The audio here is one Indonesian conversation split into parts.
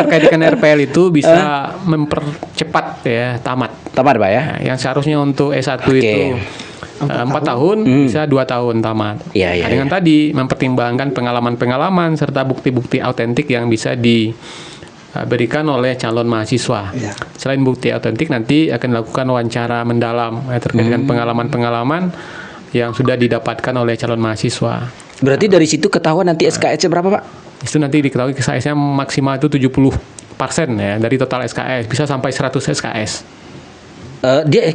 terkait dengan RPL itu bisa mempercepat ya tamat. Tamat Pak ya? Nah, yang seharusnya untuk S1 itu 4 tahun bisa 2 tahun tamat. Iya, Nah, dengan tadi mempertimbangkan pengalaman-pengalaman serta bukti-bukti autentik yang bisa diberikan oleh calon mahasiswa. Iya. Selain bukti autentik, nanti akan dilakukan wawancara mendalam terkait dengan pengalaman-pengalaman yang sudah didapatkan oleh calon mahasiswa. Berarti dari situ ketahuan nanti SKS-nya berapa Pak? Itu nanti diketahui SKS-nya maksimal itu 70% ya dari total SKS, bisa sampai 100 SKS.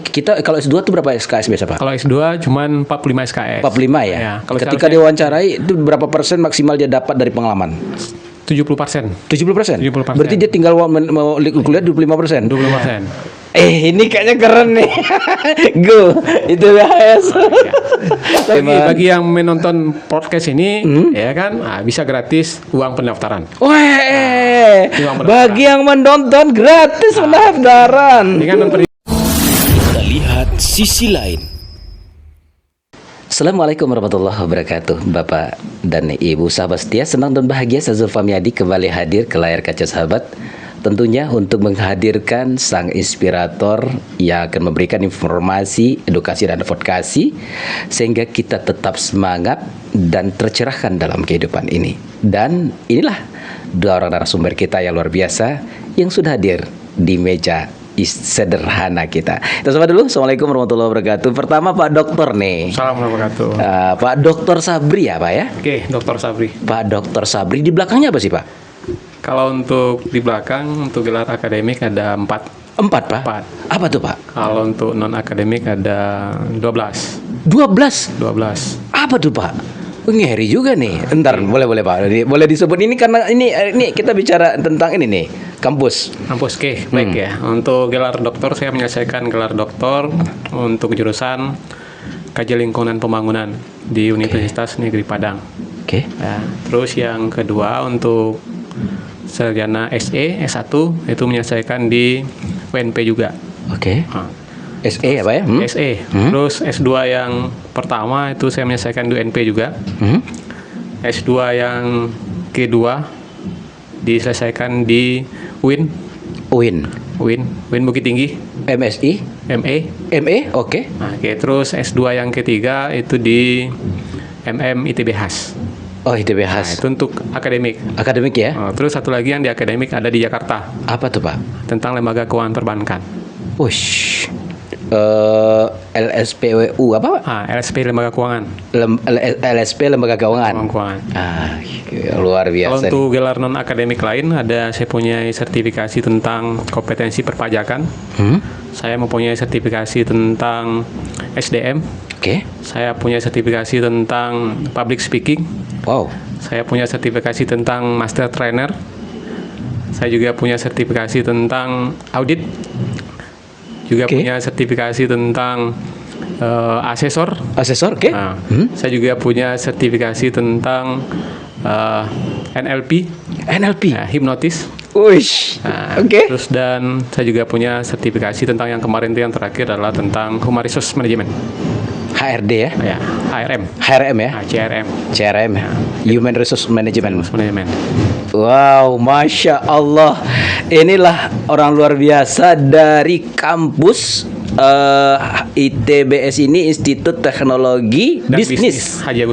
Kita kalau S2 itu berapa SKS biasa Pak? Kalau S2 cuman 45 SKS. 45 ya? Ya, kalau ketika diwawancarai itu berapa persen maksimal dia dapat dari pengalaman? 70%. 70%? 70%. Berarti dia tinggal mau kuliah 25%? 20%. Ini kayaknya keren nih. Go, itu BHS. Bagi yang menonton podcast ini, ya kan, bisa gratis uang pendaftaran. Weh, bagi yang menonton gratis pendaftaran. Dengan Kita lihat sisi lain. Assalamualaikum warahmatullahi wabarakatuh. Bapak dan Ibu sahabat setia, senang dan bahagia saya Zulfami Adi kembali hadir ke layar kaca sahabat. Tentunya untuk menghadirkan sang inspirator yang akan memberikan informasi, edukasi dan advokasi sehingga kita tetap semangat dan tercerahkan dalam kehidupan ini. Dan inilah dua orang narasumber kita yang luar biasa yang sudah hadir di meja sederhana kita. Kita sapa dulu. Assalamualaikum warahmatullahi wabarakatuh. Pertama Pak Dokter nih. Assalamualaikum warahmatullahi wabarakatuh. Pak Dokter Sabri ya Pak ya? Oke, Dokter Sabri. Pak Dokter Sabri, di belakangnya apa sih Pak? Kalau untuk di belakang, untuk gelar akademik ada 4. 4 Pak? 4. Apa tuh Pak? Kalau untuk non akademik ada 12. 12? 12. Apa tuh Pak? Ngeri juga nih. Entar boleh Pak. Boleh disebut ini karena ini kita bicara tentang ini nih, kampus. Kampus K, baik ya. Untuk gelar doktor saya menyelesaikan gelar doktor untuk jurusan Kajian Lingkungan Pembangunan di Universitas Negeri Padang. Oke. Ya, terus yang kedua untuk sarjana SE, S1 itu menyelesaikan di UNP juga. Oke. SE apa ya? SE. Terus S2 yang pertama itu saya menyelesaikan di UNP juga. S2 yang kedua diselesaikan di UIN. UIN Bukit Tinggi. MSI? ME? Oke. Nah, oke, terus S2 yang ketiga itu di ITBHAS. Oh, Nah, ITBHAS. itu untuk akademik. Akademik ya? Terus satu lagi yang di akademik ada di Jakarta Apa tuh Pak? tentang lembaga keuangan perbankan. Wush. LSPWU apa Pak? LSP lembaga keuangan. LSP lembaga keuangan. Keuangan. Luar Kalau biasa. untuk gelar non akademik lain ada saya punya sertifikasi tentang kompetensi perpajakan. Saya mempunyai sertifikasi tentang SDM. Oke. Saya punya sertifikasi tentang public speaking. Wow. Saya punya sertifikasi tentang master trainer. Saya juga punya sertifikasi tentang audit. Juga punya sertifikasi tentang asesor. Asesor, oke. Nah, saya juga punya sertifikasi tentang NLP. Hipnotis. Wish. Nah, Oke. Terus dan saya juga punya sertifikasi tentang yang kemarin itu yang terakhir adalah tentang Human Resource Management. HRD ya? Ya, HRM. HRM ya? CRM. Human Resource Management. Wow, Masya Allah. Inilah orang luar biasa dari kampus ITBS ini, Institut Teknologi Dan Bisnis Haji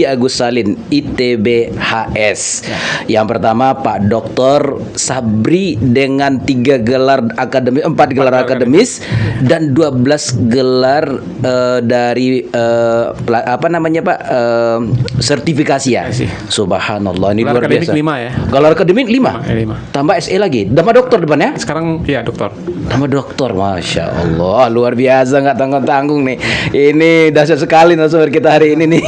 Agus Salim. ITBHS. Yang pertama Pak Dr. Sabri dengan 3 gelar akademis, 4 gelar akademis dan 12 gelar dari sertifikasi ya. Subhanallah, ini luar biasa. 5 ya. Gelar akademik 5. Tambah SE lagi. Tambah doktor depannya? Sekarang ya doktor. Tambah doktor, Masya Allah, luar biasa, nggak tanggung-tanggung nih. Ini dahsyat sekali narasumber kita hari ini nih.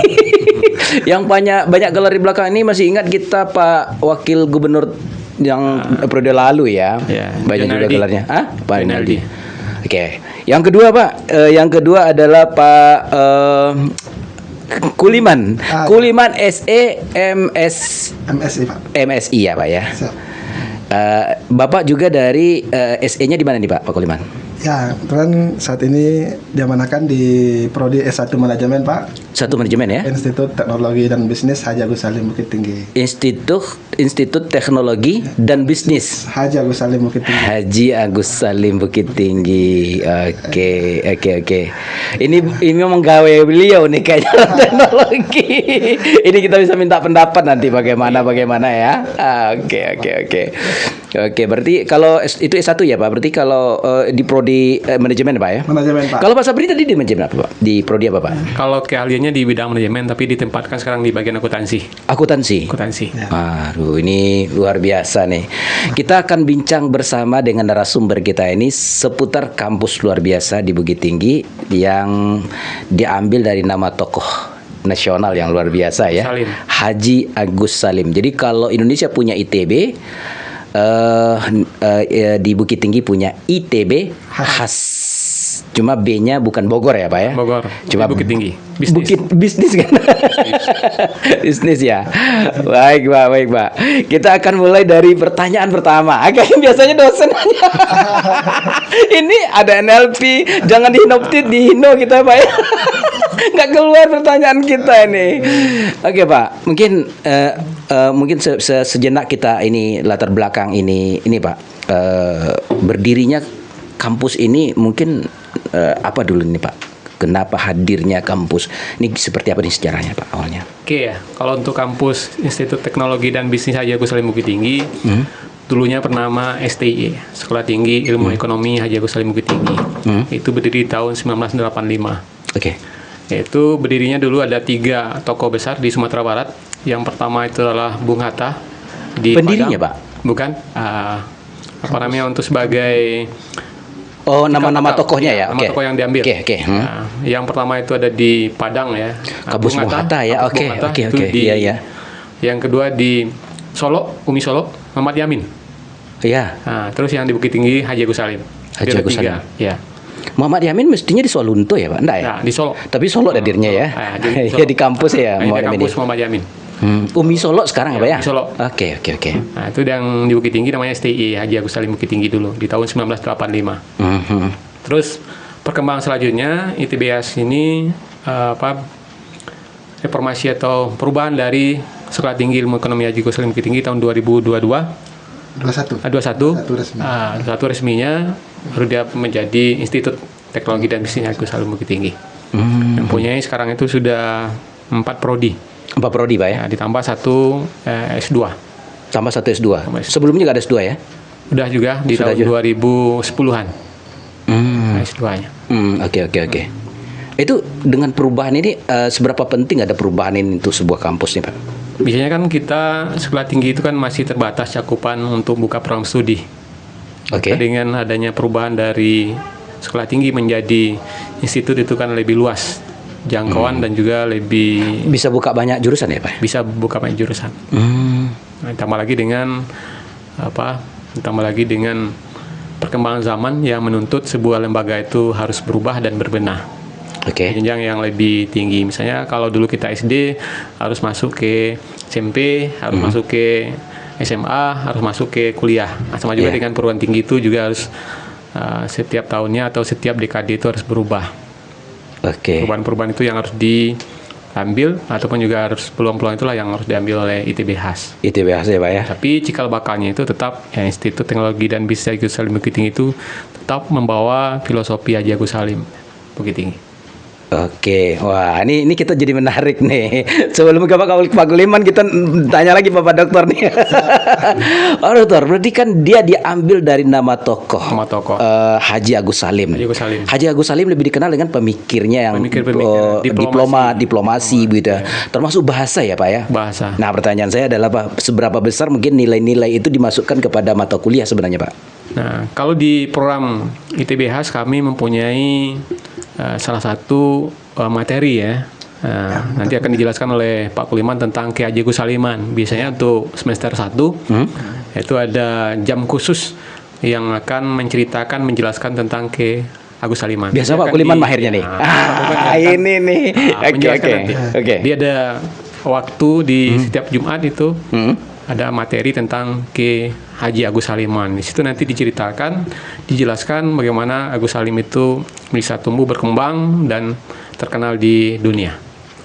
Yang banyak gelar di belakang ini masih ingat kita Pak Wakil Gubernur yang periode lalu ya. Banyak juga gelarnya. Pak Rinaldi. Oke. Yang kedua Pak, yang kedua adalah Pak Kuliman. Kuliman SE MSI Pak. MSI ya Pak ya. Siap. Bapak juga dari SE-nya di mana nih Pak Kuliman? Ya, kebetulan saat ini diamanakan di Prodi S1 Manajemen Pak. Satu manajemen ya. Institut Teknologi dan Bisnis Haji Agus Salim Bukit Tinggi. Institut Teknologi dan Bisnis Haji Agus Salim Bukit Tinggi. Haji Agus Salim Bukit Tinggi. Oke. Ini memang gawe beliau nih kayaknya teknologi. Ini kita bisa minta pendapat nanti bagaimana ya. Oke, berarti kalau itu S1 ya Pak. Berarti kalau di prodi manajemen Pak ya. Manajemen Pak. Kalau Pak Sabri tadi di manajemen apa Pak? Di prodi apa Pak? Kalau keahliannya di bidang manajemen, tapi ditempatkan sekarang di bagian akuntansi. Akuntansi. Aduh, ini luar biasa nih. Kita akan bincang bersama dengan narasumber kita ini seputar kampus luar biasa di Bukit Tinggi yang diambil dari nama tokoh nasional yang luar biasa ya. Salim. Haji Agus Salim. Jadi kalau Indonesia punya ITB, di Bukit Tinggi punya ITB khas. Cuma B-nya bukan Bogor ya Pak ya? Bogor. Cuma Bukit Tinggi. Bisnis kan? Bisnis ya. Baik Pak. Kita akan mulai dari pertanyaan pertama. Kayaknya biasanya dosen aja. Ini ada NLP, jangan dihino kita Pak ya. Nggak keluar pertanyaan kita ini. Oke Pak, mungkin sejenak kita ini latar belakang ini Pak. Berdirinya kampus ini mungkin apa dulu nih Pak? Kenapa hadirnya kampus? Ini seperti apa nih sejarahnya Pak awalnya? Oke ya, kalau untuk kampus Institut Teknologi dan Bisnis Haji Agus Salim Bukit Tinggi, dulunya bernama STI, Sekolah Tinggi Ilmu Ekonomi Haji Agus Salim Bukit Tinggi. Itu berdiri tahun 1985. Oke. Yaitu berdirinya dulu ada 3 tokoh besar di Sumatera Barat. Yang pertama itu adalah Bung Hatta di Pendirinya Padang. Pak? Bukan. Apa namanya untuk sebagai nama-nama tokohnya ya. Nama tokoh yang diambil. Oke. Nah, yang pertama itu ada di Padang ya. Kampus Bung Hatta ya. Oke. Iya. Yang kedua di Solo, Umi Solo, Muhammad Yamin. Iya. Nah, terus yang di Bukit Tinggi Haji Agus Salim. Haji Agus Salim. Ya. Muhammad Yamin mestinya di Solo ya Pak? Enggak ya? Nah, di Solo. Tapi Solo hadirnya ya. Di Ya di kampus ya. Di kampus Muhammad Yamin. Umi Solo sekarang apa ya? Di Solo. Oke. Nah, itu yang di Bukit Tinggi namanya STI, Haji Agus Salim Bukit Tinggi dulu di tahun 1985. Terus perkembangan selanjutnya ITBS ini reformasi atau perubahan dari Sekolah Tinggi Ilmu Ekonomi Haji Agus Salim Bukit Tinggi tahun 2021. 21 resmi. Satu resminya baru dia menjadi Institut Teknologi dan Bisnis Haji Agus Salim Bukit Tinggi. Mempunyai sekarang itu sudah 4 prodi. 4 prodi Pak ya? Ya, ditambah 1 S2. Tambah 1 S2. Sebelumnya nggak ada S2 ya? Udah juga di Sudah tahun 2010-an. S2-nya. Oke. Itu dengan perubahan ini seberapa penting ada perubahan ini untuk sebuah kampus nih Pak? Biasanya kan kita sekolah tinggi itu kan masih terbatas cakupan untuk buka program studi. Oke. Dengan adanya perubahan dari sekolah tinggi menjadi institut itu kan lebih luas jangkauan dan juga lebih bisa buka banyak jurusan ya Pak? Bisa buka banyak jurusan. Nah, ditambah lagi dengan perkembangan zaman yang menuntut sebuah lembaga itu harus berubah dan berbenah. Oke. Jenjang yang lebih tinggi. Misalnya kalau dulu kita SD harus masuk ke SMP, harus masuk ke SMA, harus masuk ke kuliah. Sama juga dengan perguruan tinggi itu juga harus setiap tahunnya atau setiap dekade itu harus berubah. Oke. Perubahan-perubahan itu yang harus diambil ataupun juga harus peluang-peluang itulah yang harus diambil oleh ITBHAS. ITBHAS ya Pak ya. Tapi cikal bakalnya itu tetap Institut Teknologi dan Bisnis Haji Agus Salim Bukit Tinggi itu tetap membawa filosofi Haji Agus Salim Bukit Tinggi. Oke, wah ini kita jadi menarik nih. Sebelum ke Pak Guliman kita tanya lagi Bapak Dokter nih. Oh Dokter, berarti kan dia diambil dari nama tokoh. Haji Agus Salim. Haji Agus Salim lebih dikenal dengan pemikirnya yang diplomasi gitu. Termasuk bahasa ya Pak ya. Bahasa. Nah pertanyaan saya adalah Pak, seberapa besar mungkin nilai-nilai itu dimasukkan kepada mata kuliah sebenarnya Pak? Nah kalau di program ITBHAS kami mempunyai salah satu materi ya. Nanti akan dijelaskan oleh Pak Kuliman tentang Ki Haji Agus Saliman. Biasanya untuk semester 1 itu ada jam khusus yang akan menjelaskan tentang Ki Agus Saliman. Biasa Pak Kuliman mahirnya nih. Ini nih. Oke. Dia ada waktu di setiap Jumat itu ada materi tentang Ki Haji Agus Saliman. Di situ nanti dijelaskan bagaimana Agus Salim itu bisa tumbuh berkembang dan terkenal di dunia.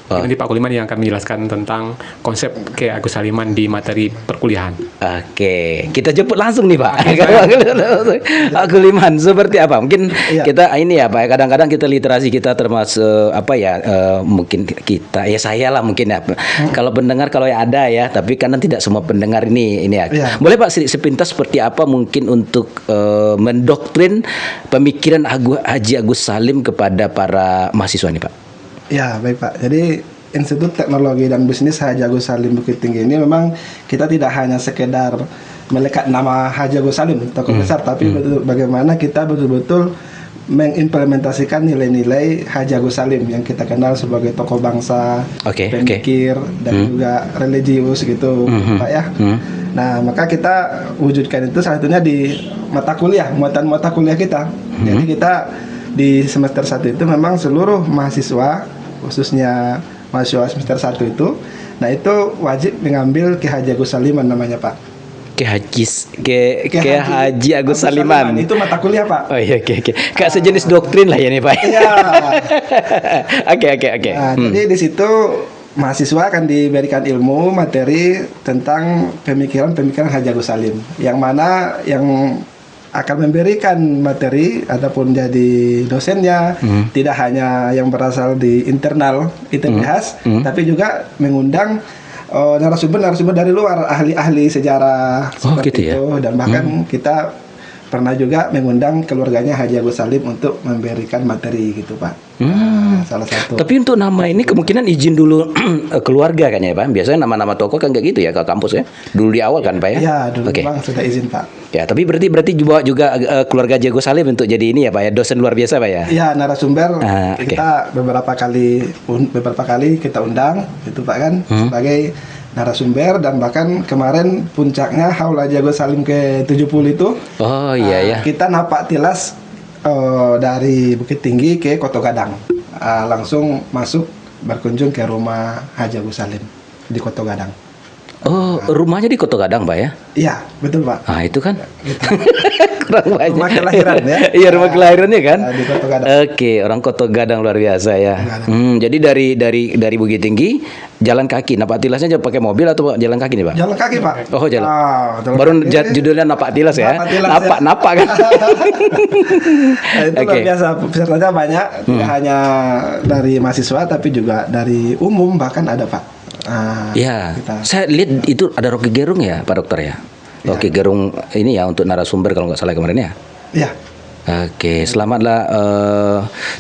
Nanti Pak Kuliman yang akan menjelaskan tentang konsep Ki Agus Saliman di materi perkuliahan. Oke, kita jemput langsung nih Pak. Pak Kuliman seperti apa? Mungkin kita ini ya Pak. Kadang-kadang kita literasi kita termasuk apa ya? Mungkin kita ya saya lah mungkin ya. Kalau pendengar kalau ya ada ya, tapi karena tidak semua pendengar ini ya. Boleh Pak sepintas seperti apa mungkin untuk mendoktrin pemikiran Haji Agus Salim kepada para mahasiswa nih Pak? Ya, baik Pak. Jadi Institut Teknologi dan Bisnis Haji Agus Salim Bukit Tinggi ini memang kita tidak hanya sekedar melekat nama Haji Agus Salim tokoh besar, tapi bagaimana kita betul-betul mengimplementasikan nilai-nilai Haji Agus Salim yang kita kenal sebagai tokoh bangsa, pemikir dan juga religius gitu, Pak ya. Nah, maka kita wujudkan itu salah satunya di mata kuliah, muatan mata kuliah kita. Jadi kita di semester 1 itu memang seluruh mahasiswa, khususnya mahasiswa semester 1 itu, nah itu wajib mengambil Ki Haji Agus Saliman namanya Pak. Ki Haji Agus Saliman. Itu mata kuliah Pak. Oh iya, oke. Kayak sejenis doktrin lah ya nih Pak. Iya. Oke. Nah, jadi di situ mahasiswa akan diberikan ilmu materi tentang pemikiran Haji Agus Salim, yang mana yang akan memberikan materi ataupun jadi dosennya tidak hanya yang berasal di internal ITBHS, tapi juga mengundang narasumber dari luar, ahli-ahli sejarah seperti itu, dan bahkan kita pernah juga mengundang keluarganya Haji Agus Salim untuk memberikan materi gitu Pak. Salah satu. Tapi untuk nama ini kemungkinan izin dulu keluarga kan ya Pak? Biasanya nama-nama tokoh kan kayak gitu ya ke kampus ya? Dulu di awal kan Pak ya? Ya dulu Bang sudah izin Pak. Ya tapi berarti juga keluarga Haji Agus Salim untuk jadi ini ya Pak ya? Dosen luar biasa Pak ya? Ya narasumber kita beberapa kali kita undang itu Pak kan sebagai narasumber, dan bahkan kemarin puncaknya haul Haji Agus Salim ke-70 itu. Oh iya. Kita napak tilas dari Bukit Tinggi ke Koto Gadang. Langsung masuk berkunjung ke rumah Haji Agus Salim di Koto Gadang. Oh, rumahnya di Koto Gadang, Pak ya? Iya, betul, Pak. Ah, itu kan Gitu. kurang banyak. Rumah kelahiran ya. Iya, rumah kelahirannya kan? Di Koto Gadang. Oke, orang Koto Gadang luar biasa ya. Jadi dari Bukit Tinggi jalan kaki. Napak tilasnya pakai mobil atau jalan kaki nih, Pak? Jalan kaki, Pak. Oh, jalan. Jalan Baru kaki. judulnya napak tilas ya. Napak kan. Nah, itu luar biasa, pesertanya banyak, tidak hanya dari mahasiswa tapi juga dari umum bahkan ada, Pak. Ya, saya lihat itu ada Rocky Gerung ya, Pak Dokter ya. Rocky Gerung ini ya untuk narasumber kalau nggak salah kemarin ya. Iya. Oke, selamatlah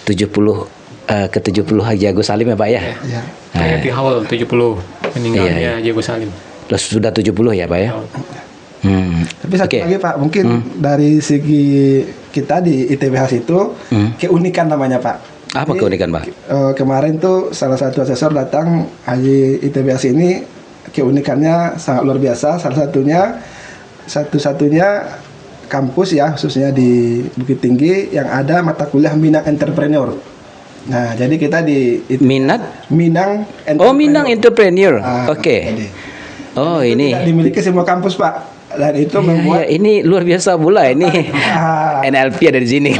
70 ke-70 Haji Agus Salim ya Pak ya. Iya. Kayak di haul 70 meninggalnya Haji Agus Salim. Terus sudah 70 ya Pak ya. Tapi satu lagi Pak, mungkin dari segi kita di ITBHS itu keunikan namanya Pak. Apa Jadi, keunikan Pak? Kemarin tuh salah satu asesor datang Haji ITBHS ini, keunikannya sangat luar biasa. Salah satu-satunya kampus ya, khususnya di Bukit Tinggi yang ada mata kuliah Minang Entrepreneur. Nah, jadi kita di Minang Entrepreneur. Oh, Minang Entrepreneur. Oke. Oh, itu ini tidak dimiliki semua kampus, Pak. Dan itu membuat ya, ini luar biasa pula ini. NLP ada di sini.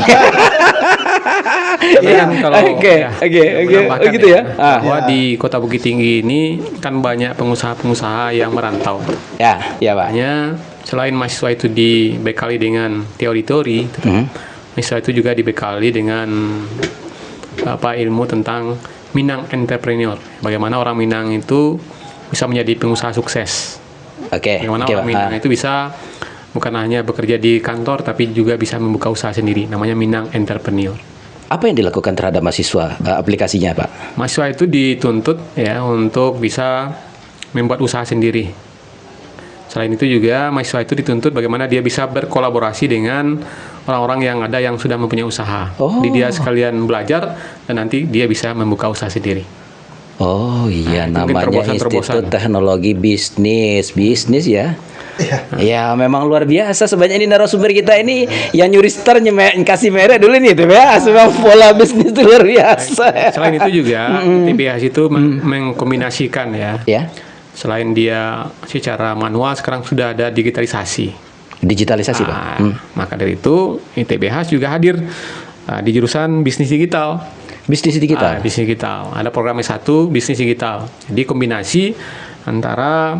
Kan kalau Oke, gitu ya. Bahwa di Kota Bukit Tinggi ini kan banyak pengusaha-pengusaha yang merantau. Ya Pak. Hanya selain mahasiswa itu dibekali dengan teori-teori, mahasiswa itu juga dibekali dengan ilmu tentang Minang Entrepreneur. Bagaimana orang Minang itu bisa menjadi pengusaha sukses. Bagaimana orang Minang itu bisa bukan hanya bekerja di kantor tapi juga bisa membuka usaha sendiri. Namanya Minang Entrepreneur. Apa yang dilakukan terhadap mahasiswa aplikasinya Pak? Mahasiswa itu dituntut ya untuk bisa membuat usaha sendiri. Selain itu juga mahasiswa itu dituntut bagaimana dia bisa berkolaborasi dengan orang-orang yang ada yang sudah mempunyai usaha. Jadi dia sekalian belajar dan nanti dia bisa membuka usaha sendiri. Oh iya, Nah, namanya Institut Teknologi Bisnis ya. Ya memang luar biasa sebanyak ini narasumber kita ini yang nyuri star kasih merek dulu nih TBHS, memang pola bisnis itu luar biasa. Selain itu juga TBHS itu mengkombinasikan ya. Selain dia secara manual sekarang sudah ada digitalisasi Pak. Maka dari itu ITBHS juga hadir di jurusan bisnis digital. Bisnis digital. Bisnis digital. Ada program S1 bisnis digital. Jadi kombinasi antara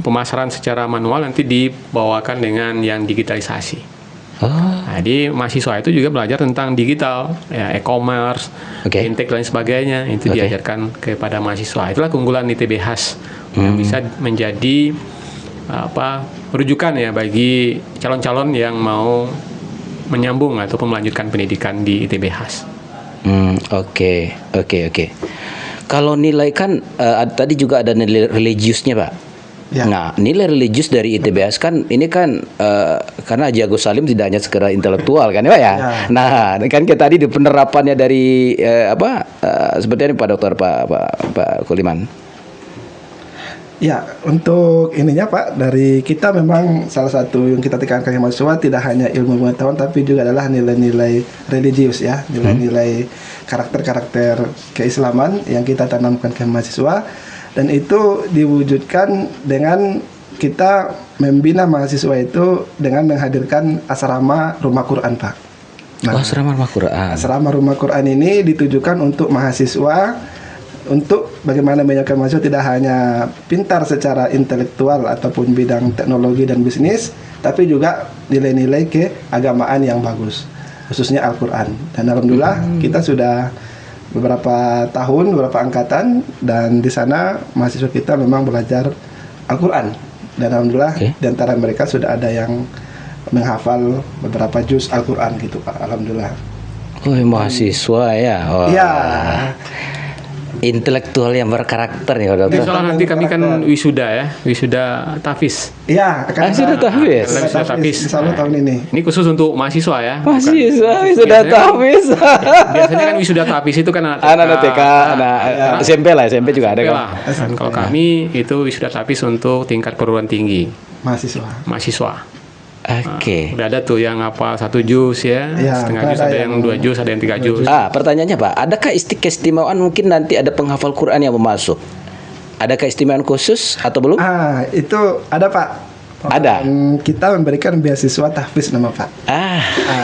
pemasaran secara manual nanti dibawakan dengan yang digitalisasi. Jadi mahasiswa itu juga belajar tentang digital, ya e-commerce, fintech dan sebagainya. Itu diajarkan kepada mahasiswa. Itulah keunggulan ITB HAS yang bisa menjadi rujukan ya bagi calon-calon yang mau menyambung ataupun melanjutkan pendidikan di ITB HAS. Oke. Kalau nilai kan tadi juga ada nilai religiusnya, Pak. Ya. Nah, nilai religius dari ITBS kan ini kan karena Haji Agus Salim tidak hanya sekedar intelektual kan ya, Pak ya. Nah, kan kita tadi di penerapannya dari seperti ini Pak Dokter Pak Kuliman. Ya, untuk ininya Pak, dari kita memang salah satu yang kita tekankan ke mahasiswa tidak hanya ilmu pengetahuan tapi juga adalah nilai-nilai religius ya, nilai-nilai karakter-karakter keislaman yang kita tanamkan ke mahasiswa. Dan itu diwujudkan dengan kita membina mahasiswa itu dengan menghadirkan asrama rumah Quran, Pak. Nah, asrama rumah Quran. Asrama rumah Quran ini ditujukan untuk mahasiswa, untuk bagaimana menyiapkan mahasiswa tidak hanya pintar secara intelektual ataupun bidang teknologi dan bisnis, tapi juga nilai-nilai keagamaan yang bagus, khususnya Al-Quran. Dan alhamdulillah kita sudah beberapa tahun, beberapa angkatan, dan di sana mahasiswa kita memang belajar Al-Quran. Dan alhamdulillah di antara mereka sudah ada yang menghafal beberapa juz Al-Quran gitu Pak, alhamdulillah. Mahasiswa ya. Iya. Intelektual yang berkarakter ya, Dokter. Soalnya nanti kami kan wisuda tahfiz. Iya, wisuda tahfiz. Wisuda tahfiz. Insyaallah tahun ini. Ini khusus untuk mahasiswa ya. Mahasiswa wisuda tahfiz. Biasanya kan wisuda tahfiz itu kan anak TK, SMP lah, SMP juga ada kan. Kalau kami itu wisuda tahfiz untuk tingkat perguruan tinggi. Mahasiswa. Udah ada tuh yang apa 1 juz ya, setengah juz, ada yang 2 juz, ada yang 3 juz. Pertanyaannya Pak, adakah keistimewaan mungkin nanti ada penghafal Quran yang masuk? Ada keistimewaan khusus atau belum? Itu ada Pak. Ada. Kita memberikan beasiswa tahfiz nama Pak.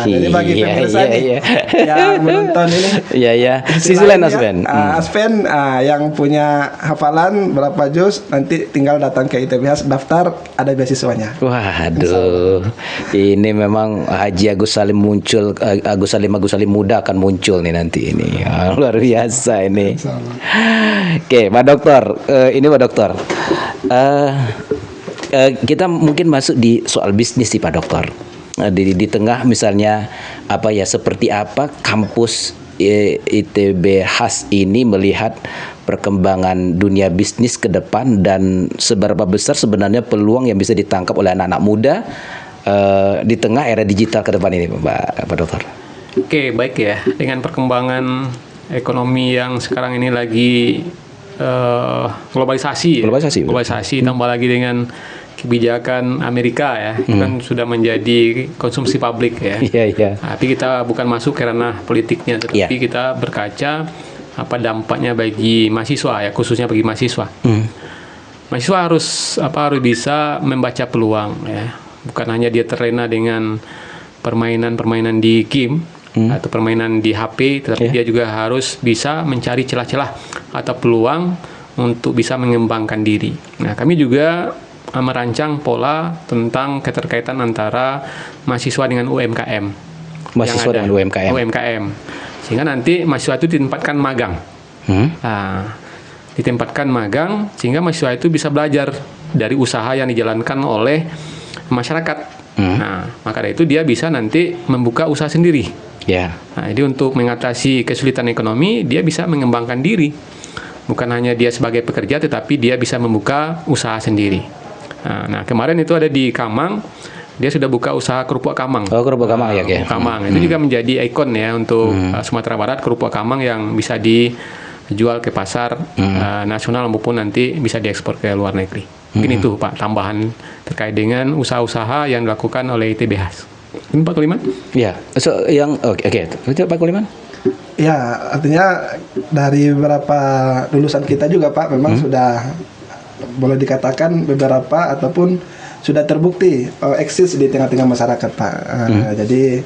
Jadi bagi pemirsa yang menonton ini. Iya. Sisi lain Aspen. Aspen yang punya hafalan berapa juz nanti tinggal datang ke ITBH daftar, ada beasiswanya. Waduh. Ini memang Haji Agus Salim muncul, Agus Salim muda akan muncul nih nanti ini. Luar biasa ini. Oke, Pak Dokter. Ini Pak Dokter. Kita mungkin masuk di soal bisnis sih Pak Dokter. Di tengah misalnya seperti apa kampus ITB HAS ini melihat perkembangan dunia bisnis ke depan dan seberapa besar sebenarnya peluang yang bisa ditangkap oleh anak-anak muda di tengah era digital ke depan ini Pak Dokter. Oke, baik ya. Dengan perkembangan ekonomi yang sekarang ini lagi globalisasi tambah lagi dengan kebijakan Amerika ya, itu kan sudah menjadi konsumsi publik ya. Tapi kita bukan masuk ke ranah politiknya, tetapi kita berkaca apa dampaknya bagi mahasiswa ya, khususnya bagi mahasiswa. Mahasiswa harus bisa membaca peluang ya, bukan hanya dia terlena dengan permainan di game atau permainan di HP, tetapi dia juga harus bisa mencari celah-celah atau peluang untuk bisa mengembangkan diri. Nah, kami juga merancang pola tentang keterkaitan antara mahasiswa dengan UMKM. Mahasiswa dengan UMKM. Sehingga nanti mahasiswa itu ditempatkan magang. Ditempatkan magang sehingga mahasiswa itu bisa belajar dari usaha yang dijalankan oleh masyarakat. Nah, maka dari itu dia bisa nanti membuka usaha sendiri. Nah, jadi untuk mengatasi kesulitan ekonomi, dia bisa mengembangkan diri. Bukan hanya dia sebagai pekerja, tetapi dia bisa membuka usaha sendiri. Nah, kemarin itu ada di Kamang, dia sudah buka usaha kerupuk Kamang. Kerupuk Kamang kerupuk Kamang itu juga menjadi ikon ya untuk Sumatera Barat, kerupuk Kamang yang bisa dijual ke pasar nasional maupun nanti bisa diekspor ke luar negeri. Mungkin itu Pak tambahan terkait dengan usaha-usaha yang dilakukan oleh ITBH. Ini Pak Kuliman? Ya, Pak Kuliman? Ya, artinya dari beberapa lulusan kita juga Pak memang sudah boleh dikatakan beberapa ataupun sudah terbukti eksis di tengah-tengah masyarakat Pak. Jadi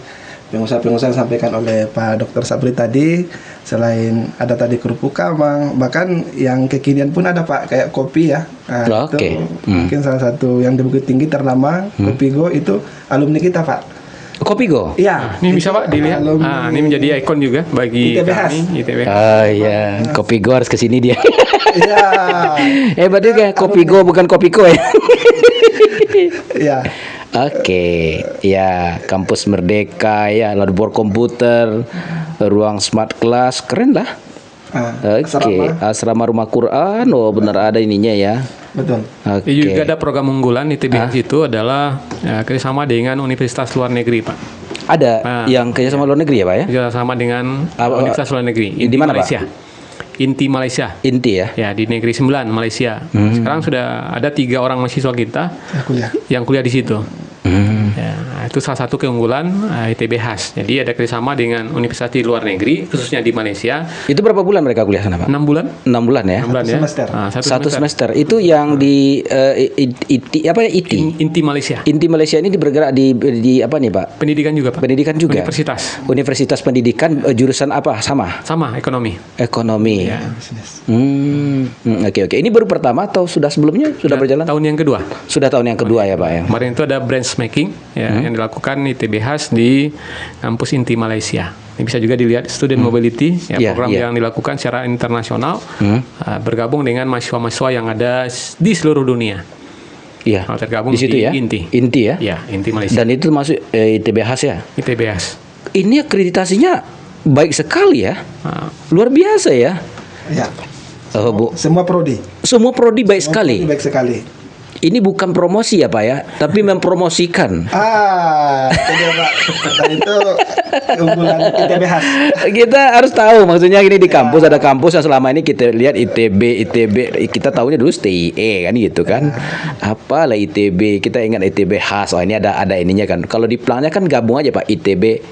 pengusaha-pengusaha yang disampaikan oleh Pak Dr. Sabri tadi, selain ada tadi kerupuk kamang, bahkan yang kekinian pun ada Pak, kayak kopi ya. Nah, Oke. itu mungkin salah satu yang di Bukit Tinggi ternama, Kopi Go itu alumni kita Pak. Kopi Go. Iya. Ini bisa Pak dilihat. Alumni Ini menjadi ikon juga bagi ITBHS. kami ITB. Oh iya, Kopi Go harus kesini dia. Iya. Hebat juga, Kopi Go bukan Kopi Go ya. Iya. Oke, ya kampus Merdeka ya, labor komputer, ruang smart class, keren lah. Oke, asrama rumah Quran, oh benar ada ininya ya. Betul. Oke. Juga ada program unggulan ITBHS itu adalah kerjasama dengan universitas luar negeri Pak. Ada yang kerjasama luar negeri ya Pak ya? Kerjasama dengan universitas luar negeri. di mana, Pak? Malaysia. Inti Malaysia. Inti ya? Ya di Negeri 9 Malaysia. Sekarang sudah ada 3 orang mahasiswa kita yang kuliah di situ. Ya, itu salah satu keunggulan ITBHS. Jadi ada kerjasama dengan universitas di luar negeri, khususnya di Malaysia. Itu berapa bulan mereka kuliah sana Pak? 6 bulan. 6 bulan ya? 6 bulan ya. semester. Satu semester. Itu yang di ITI apa ya ITI? Inti Malaysia. Inti Malaysia ini bergerak di apa nih Pak? Pendidikan juga Pak. Pendidikan juga. Universitas. Universitas pendidikan jurusan apa? Sama. Sama ekonomi. Ekonomi. Ya. Oke. Ini baru pertama atau sudah sebelumnya sudah berjalan? Tahun yang kedua. Sudah tahun yang kedua ya Pak ya. Kemarin itu ada branch making ya, yang dilakukan ITBHS di kampus Inti Malaysia. Ini bisa juga dilihat student mobility ya, program yang dilakukan secara internasional bergabung dengan mahasiswa-mahasiswa yang ada di seluruh dunia. Iya. Tergabung Di situ di ya. Inti. Inti ya. Ya, Inti Malaysia. Dan itu masuk ITBHS ya. ITBHS. Ini akreditasinya baik sekali ya. Luar biasa ya. Ya. Bu. Semua prodi. Semua prodi baik sekali. Baik sekali. Ini bukan promosi ya Pak ya, tapi mempromosikan. Itu dia Pak. Dan itu keunggulan ITBHS. Kita harus tahu maksudnya ini di kampus ada kampus yang selama ini kita lihat ITB kita tahunya dulu STIE kan gitu kan. Apalah ITB, kita ingat ITBHS. Oh ini ada ininya kan. Kalau di plannya kan gabung aja Pak ITB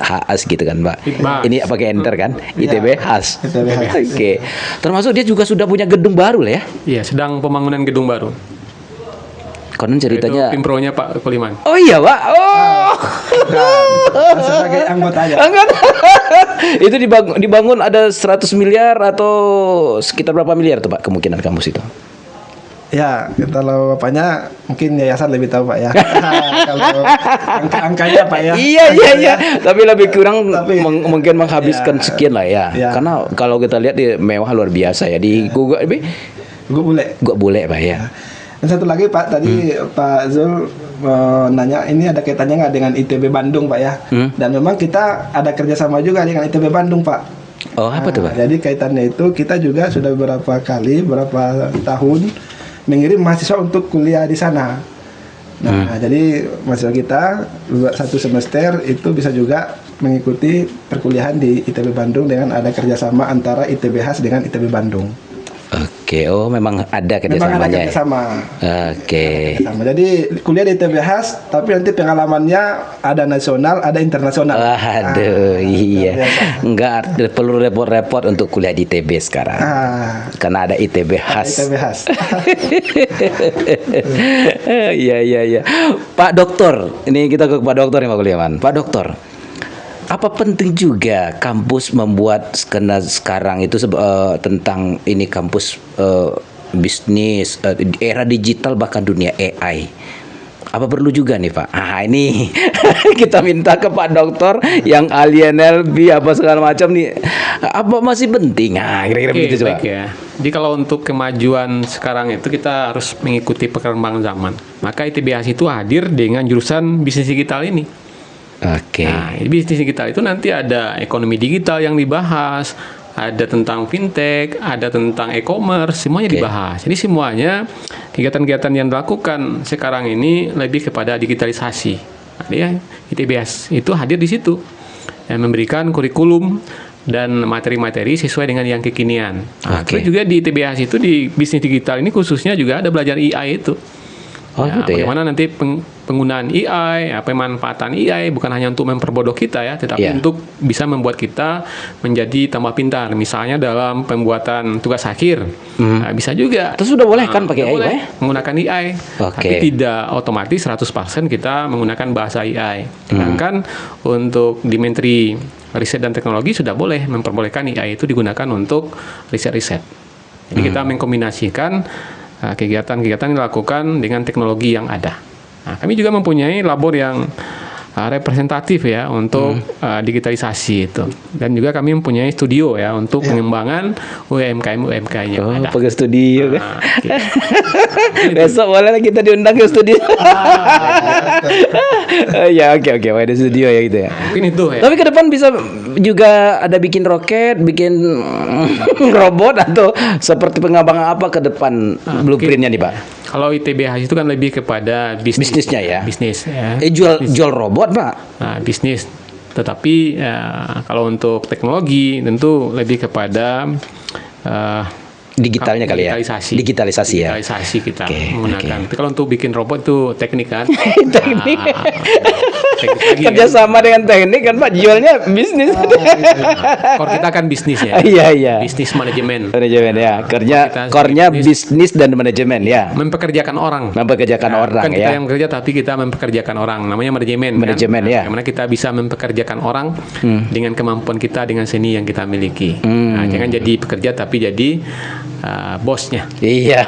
HAS gitu kan Pak. Ini pakai enter kan? ITBHS. Oke. Termasuk dia juga sudah punya gedung baru lah ya. Iya, sedang pembangunan gedung baru. Konon ceritanya. Itu tim pro-nya Pak Koliman. Oh iya Pak. Oh. Sebagai anggotanya. Itu dibangun ada 100 miliar atau sekitar berapa miliar tuh Pak kemungkinan kampus itu? Ya, kalau bapaknya mungkin yayasan lebih tahu Pak ya. Kalau angka-angkanya Pak ya. Iya. Tapi lebih kurang mungkin menghabiskan ya, sekian lah ya. Karena kalau kita lihat di mewah luar biasa ya di Gua boleh Pak ya. Dan satu lagi Pak, tadi Pak Zul nanya ini ada kaitannya nggak dengan ITB Bandung Pak ya? Dan memang kita ada kerjasama juga dengan ITB Bandung Pak. Oh apa tuh Pak? Jadi kaitannya itu kita juga sudah beberapa tahun mengirim mahasiswa untuk kuliah di sana. Nah, jadi mahasiswa kita 1 semester itu bisa juga mengikuti perkuliahan di ITB Bandung dengan ada kerjasama antara ITBHS dengan ITB Bandung. Oke, oh memang ada kerjasamanya. Memang ada kerjasama. Oke. Jadi kuliah di ITBHS, tapi nanti pengalamannya ada nasional, ada internasional. Aduh, iya. Enggak perlu repot-repot untuk kuliah di ITB sekarang. Karena ada ITBHS. ITBHS. Iya. Pak Dokter, ini kita ke Pak Dokter nih Pak Kuliaman. Pak Dokter, apa penting juga kampus membuat skena sekarang itu tentang ini kampus bisnis era digital bahkan dunia AI? Apa perlu juga nih Pak? Ini kita minta ke Pak Dokter yang alien LB apa segala macam nih. Apa masih penting? Kira-kira begitu coba. Ya. Jadi kalau untuk kemajuan sekarang itu kita harus mengikuti perkembangan zaman. Maka ITBHS itu hadir dengan jurusan bisnis digital ini. Oke. Nah, bisnis digital itu nanti ada ekonomi digital yang dibahas, ada tentang fintech, ada tentang e-commerce, semuanya dibahas. Jadi semuanya kegiatan-kegiatan yang dilakukan sekarang ini lebih kepada digitalisasi. Nah, ya, ITBHS itu hadir di situ, yang memberikan kurikulum dan materi-materi sesuai dengan yang kekinian. Nah, terus juga di ITBHS itu di bisnis digital ini khususnya juga ada belajar AI itu. Oh, gitu ya. Bagaimana nanti penggunaan AI, pemanfaatan AI bukan hanya untuk memperbodoh kita ya, tetapi Iya. untuk bisa membuat kita menjadi tambah pintar. Misalnya dalam pembuatan tugas akhir, bisa juga. Terus sudah boleh kan pakai AI, boleh Pak, ya? menggunakan AI, Oke. tapi tidak otomatis 100% kita menggunakan bahasa AI. Sedangkan untuk di Menteri Riset dan Teknologi sudah boleh memperbolehkan AI itu digunakan untuk riset-riset. Jadi kita mengkombinasikan kegiatan-kegiatan yang dilakukan dengan teknologi yang ada. Nah, kami juga mempunyai labor yang representatif ya untuk digitalisasi itu, dan juga kami mempunyai studio ya untuk pengembangan UMKM yang Oh, ada. pakai studio kan. Oke. Besok boleh lah kita diundang ke studio. Ya, oke, ada studio ya gitu ya. Mungkin itu ya. Tapi ke depan bisa juga ada bikin roket, bikin robot atau seperti pengembangan apa ke depan blueprintnya nih, Pak? Kalau ITBH itu kan lebih kepada bisnis. Bisnisnya ya. Bisnis ya. Jual robot, Pak. Nah, bisnis. Tetapi kalau untuk teknologi tentu lebih kepada Digitalnya kali ya. Digitalisasi ya. Digitalisasi kita Oke, menggunakan. Tapi kalau untuk bikin robot itu teknik kan. Teknik. Teknik lagi, Kerja kan. sama dengan teknik kan, Pak. Jualnya bisnis. Core kita kan bisnis ya. Iya. Bisnis manajemen. Manajemen ya. Kita Core-nya bisnis. bisnis dan manajemen ya. Mempekerjakan orang. Mempekerjakan orang Bukan kita ya. yang bekerja, tapi kita mempekerjakan orang. Namanya manajemen. Manajemen, kan? ya. Bagaimana kita bisa mempekerjakan orang dengan kemampuan kita, dengan seni yang kita miliki. Nah, jangan jadi pekerja, tapi jadi bosnya. Iya.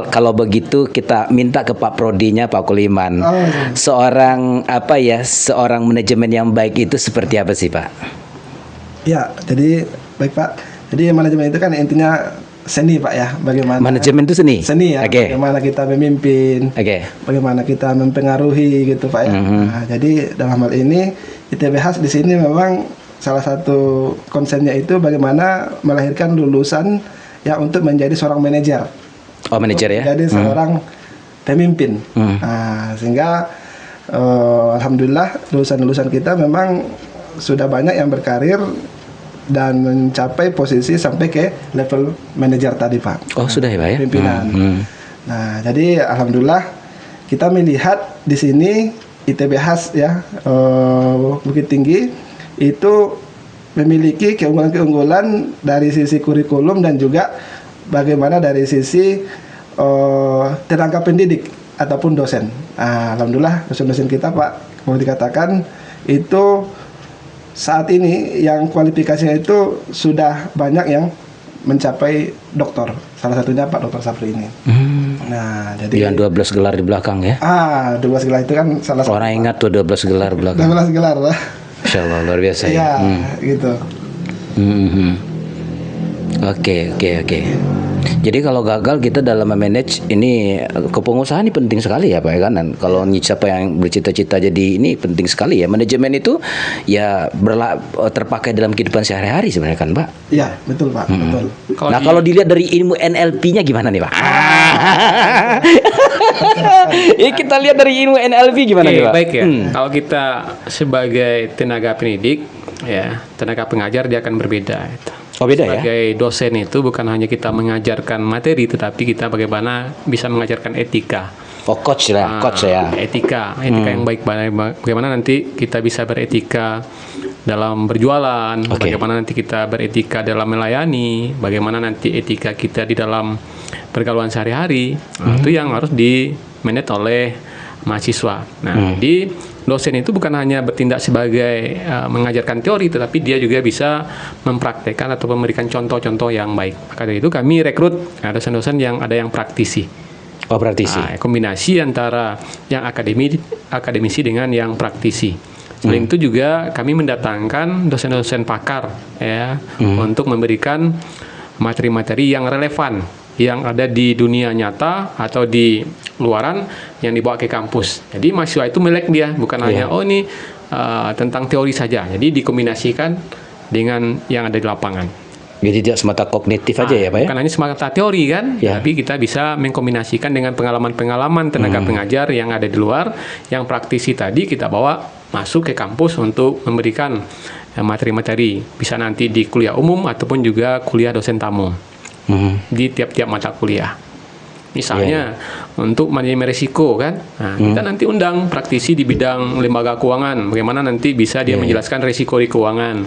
Kalau begitu kita minta ke Pak Prodinya, Pak Kuliman. Seorang manajemen yang baik itu seperti apa sih, Pak? Ya, jadi baik Pak. Jadi manajemen itu kan intinya seni Pak ya. Bagaimana Manajemen itu seni. Seni ya. Oke. Bagaimana kita memimpin. Oke. Bagaimana kita mempengaruhi gitu Pak ya. Nah, jadi dalam hal ini ITBH di sini memang salah satu konsennya itu bagaimana melahirkan lulusan ya untuk menjadi seorang manajer. Oh, manajer ya. Jadi seorang pemimpin. Nah, sehingga alhamdulillah lulusan-lulusan kita memang sudah banyak yang berkarir dan mencapai posisi sampai ke level manajer tadi Pak. Oh, sudah ya, Pak ya. Pimpinan. Nah, jadi alhamdulillah kita melihat di sini ITBH ya Bukit Tinggi itu memiliki keunggulan-keunggulan dari sisi kurikulum dan juga bagaimana dari sisi tenaga pendidik ataupun dosen. Nah, alhamdulillah dosen-dosen kita Pak, mau dikatakan itu saat ini yang kualifikasinya itu sudah banyak yang mencapai doktor. Salah satunya Pak Dr. Safri ini. Nah, jadi Yang 12 gelar di belakang ya. 12 gelar itu kan salah satu. Orang ingat tuh 12 gelar belakang. 12 gelar lah. Insya Allah luar biasa ya. Iya, gitu. Oke. Jadi kalau gagal kita dalam memanage ini kepengusahaan ini penting sekali ya Pak ya kan. Dan kalau siapa yang bercita-cita jadi ini penting sekali ya. Manajemen itu ya terpakai dalam kehidupan sehari-hari sebenarnya kan Pak. Iya, betul Pak, betul. Kalau dilihat dari ilmu NLP-nya gimana nih Pak? Kita lihat dari ilmu NLP gimana nih Pak? Baik ya. Kalau kita sebagai tenaga pendidik, ya tenaga pengajar dia akan berbeda. Oh beda ya? Sebagai dosen itu bukan hanya kita mengajarkan materi, tetapi kita bagaimana bisa mengajarkan etika. Oh coach ya. Etika yang baik. Bagaimana nanti kita bisa beretika dalam berjualan, bagaimana nanti kita beretika dalam melayani, bagaimana nanti etika kita di dalam pergaulan sehari-hari. Itu yang harus di-manage oleh mahasiswa. Nah, di dosen itu bukan hanya bertindak sebagai mengajarkan teori, tetapi dia juga bisa mempraktekkan atau memberikan contoh-contoh yang baik. Maka dari itu kami rekrut dosen-dosen yang ada yang praktisi. Oh praktisi. Kombinasi antara yang akademisi dengan yang praktisi. Selain itu juga kami mendatangkan dosen-dosen pakar ya untuk memberikan materi-materi yang relevan yang ada di dunia nyata atau di luaran yang dibawa ke kampus. Jadi mahasiswa itu melek dia, bukan hanya ini tentang teori saja. Jadi dikombinasikan dengan yang ada di lapangan. Jadi tidak semata kognitif aja ya Pak ya? Bukan hanya semata teori kan, tapi kita bisa mengkombinasikan dengan pengalaman-pengalaman tenaga pengajar yang ada di luar, yang praktisi tadi kita bawa masuk ke kampus untuk memberikan materi-materi. Bisa nanti di kuliah umum ataupun juga kuliah dosen tamu. Di tiap-tiap mata kuliah. Misalnya untuk manajemen risiko kan. Nah, kita nanti undang praktisi di bidang lembaga keuangan, bagaimana nanti bisa dia menjelaskan risiko di keuangan.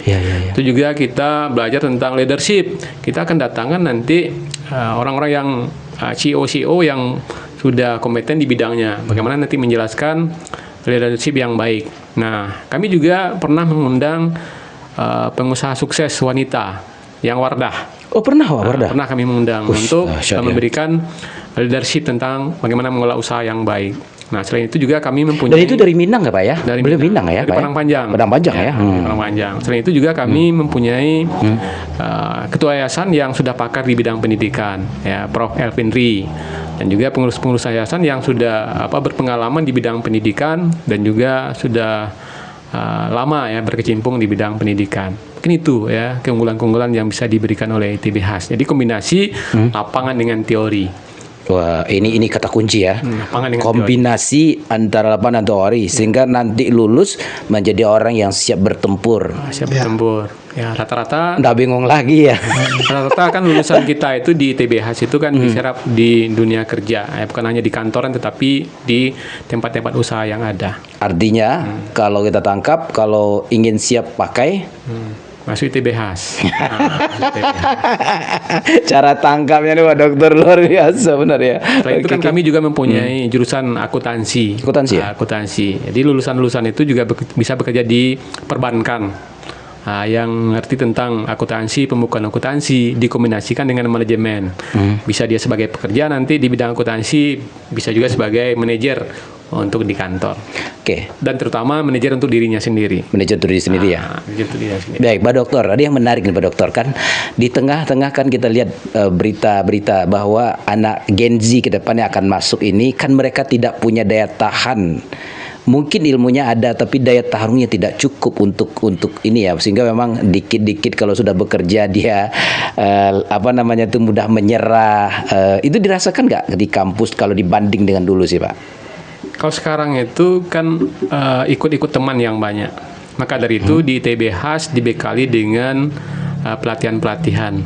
Itu juga kita belajar tentang leadership. Kita akan datangkan nanti orang-orang yang CEO yang sudah kompeten di bidangnya, bagaimana nanti menjelaskan leadership yang baik. Nah, kami juga pernah mengundang pengusaha sukses wanita yang Wardah. Oh, pernah Wardah? Pernah kami mengundang untuk memberikan leadership tentang bagaimana mengelola usaha yang baik. Nah, selain itu juga kami mempunyai... Dan itu dari Minang nggak Pak ya? Dari Minang ya dari Pak? Padang Panjang. Padang Panjang ya? Dari Padang Panjang. Selain itu juga kami mempunyai ketua yayasan yang sudah pakar di bidang pendidikan, ya, Prof. Elvin Ri. Dan juga pengurus-pengurus yayasan yang sudah berpengalaman di bidang pendidikan dan juga sudah lama ya berkecimpung di bidang pendidikan. Mungkin itu ya keunggulan-keunggulan yang bisa diberikan oleh ITBHAS. Jadi kombinasi lapangan dengan teori. Wah, ini kata kunci ya. Kombinasi antara lapangan dan teori sehingga nanti lulus menjadi orang yang siap bertempur. Siap bertempur. Ya, rata-rata nggak bingung lagi ya. Rata-rata kan lulusan kita itu di ITBHAS itu kan diserap di dunia kerja, ya, bukan hanya di kantoran tetapi di tempat-tempat usaha yang ada. Artinya kalau kita tangkap, kalau ingin siap pakai masuk ITBHAS. Cara tangkapnya nih Pak Dokter luar biasa benar ya. Selain itu kan kami juga mempunyai jurusan akuntansi. Akuntansi. Jadi lulusan-lulusan itu juga bisa bekerja di perbankan. Yang ngerti tentang akuntansi, pembukuan akuntansi dikombinasikan dengan manajemen. Bisa dia sebagai pekerja nanti di bidang akuntansi, bisa juga sebagai manajer untuk di kantor. Oke. Dan terutama manajer untuk dirinya sendiri. Manajer untuk diri sendiri ya. Manajer untuk dirinya sendiri. Baik, Pak Dokter. Ada yang menarik nih Pak Dokter kan. Di tengah-tengah kan kita lihat berita-berita bahwa anak Gen Z ke depannya akan masuk ini kan mereka tidak punya daya tahan. Mungkin ilmunya ada tapi daya tahannya tidak cukup untuk ini ya, sehingga memang dikit-dikit kalau sudah bekerja dia itu mudah menyerah. Itu dirasakan nggak di kampus kalau dibanding dengan dulu sih Pak? Kalau sekarang itu kan ikut-ikut teman yang banyak. Maka dari itu di ITBHAS dibekali dengan pelatihan-pelatihan.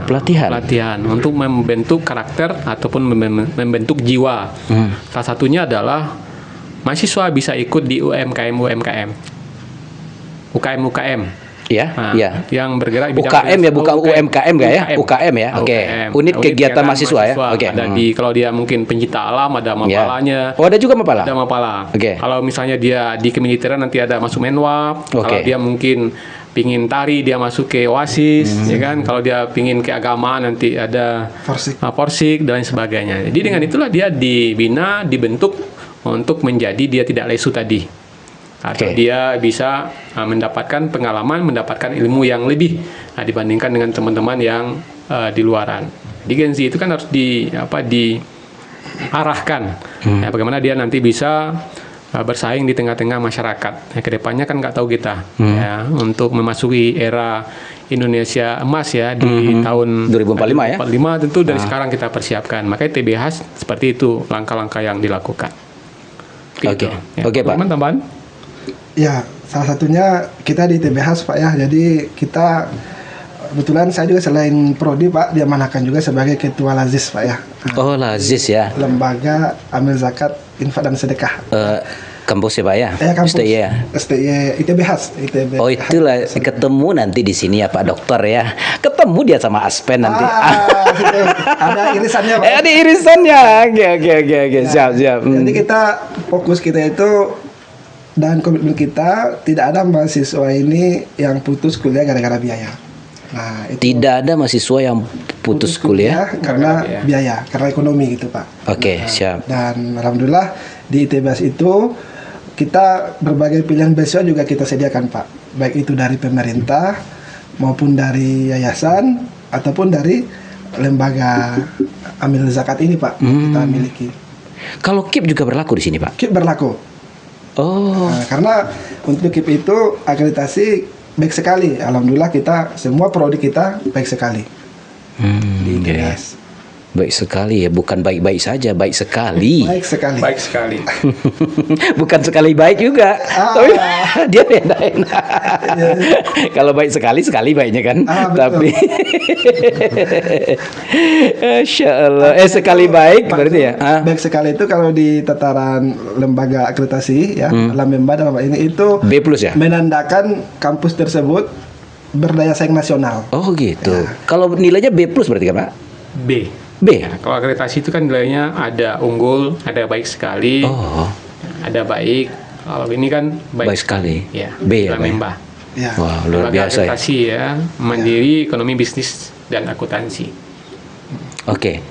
Pelatihan untuk membentuk karakter ataupun membentuk jiwa. Salah satunya adalah mahasiswa bisa ikut di UKM. Ya, yang bergerak di UKM ya, bukan UMKM nggak ya? UKM ya, oke. Unit kegiatan mahasiswa ya, oke. Ada kalau dia mungkin pencinta alam ada mapalanya. Oh, ada juga mapala. Ada mapala. Oke. Kalau misalnya dia di kemiliteran nanti ada masuk menwa. Kalau dia mungkin pingin tari dia masuk ke OASIS, ya kan? Kalau dia pingin ke agama nanti ada Forsik dan lain sebagainya. Jadi dengan itulah dia dibina, dibentuk untuk menjadi dia tidak lesu tadi. Atau dia bisa mendapatkan pengalaman, mendapatkan ilmu yang lebih dibandingkan dengan teman-teman yang di luaran. Di Gen Z itu kan harus diarahkan bagaimana dia nanti bisa bersaing di tengah-tengah masyarakat. Kedepannya kan nggak tahu kita ya, untuk memasuki era Indonesia emas ya di tahun 2045 ya. 2045 tentu dari sekarang kita persiapkan. Makanya ITBHAS seperti itu langkah-langkah yang dilakukan. Oke, Pak. Tambahan? Ya, salah satunya kita di ITBHAS Pak ya. Jadi kita kebetulan saya juga selain prodi Pak, diamanahkan juga sebagai ketua Lazis Pak ya. Oh, Lazis ya. Lembaga Amil Zakat, Infak dan Sedekah. Kampus ya Pak ya? Kampus. STI ITBHAS. Oh, itulah ketemu nanti di sini ya Pak Dokter ya. Ketemu dia sama Aspen nanti. Ada irisannya Pak. Ada irisannya. Oke. Siap. Jadi kita itu dan komitmen kita tidak ada mahasiswa ini yang putus kuliah gara-gara biaya. Nah, tidak ada mahasiswa yang putus kuliah karena biaya, karena ekonomi gitu Pak. Oke, siap. Dan alhamdulillah di ITBHAS itu kita berbagai pilihan beasiswa juga kita sediakan Pak, baik itu dari pemerintah maupun dari yayasan ataupun dari lembaga amil zakat ini Pak kita miliki. Kalau KIP juga berlaku di sini Pak? KIP berlaku. Oh. Nah, karena untuk KIP itu akreditasi baik sekali. Alhamdulillah kita semua prodi kita baik sekali di ITBHAS. Baik sekali ya, bukan baik-baik saja, baik sekali. Baik sekali. Baik sekali. Bukan sekali baik juga. Tapi dia bedain. Kalau baik sekali, sekali baiknya kan. Betul. Tapi Masya Allah. Sekali baik berarti ya. Baik sekali itu kalau di tataran lembaga akreditasi ya, Lamemba dalam hal ini itu B+ ya? menandakan kampus tersebut berdaya saing nasional. Oh gitu. Kalau nilainya B+ berarti kan Pak? B. B. Ya, kalau akreditasi itu kan nilainya ada unggul, ada baik sekali, Oh, ada baik. Kalau ini kan baik sekali. Ya, B ya, Pak ya? Lamemba. Ya. Wah, luar Lembaga biasa ya. akreditasi ya, mandiri, ekonomi, bisnis, dan akuntansi. Oke.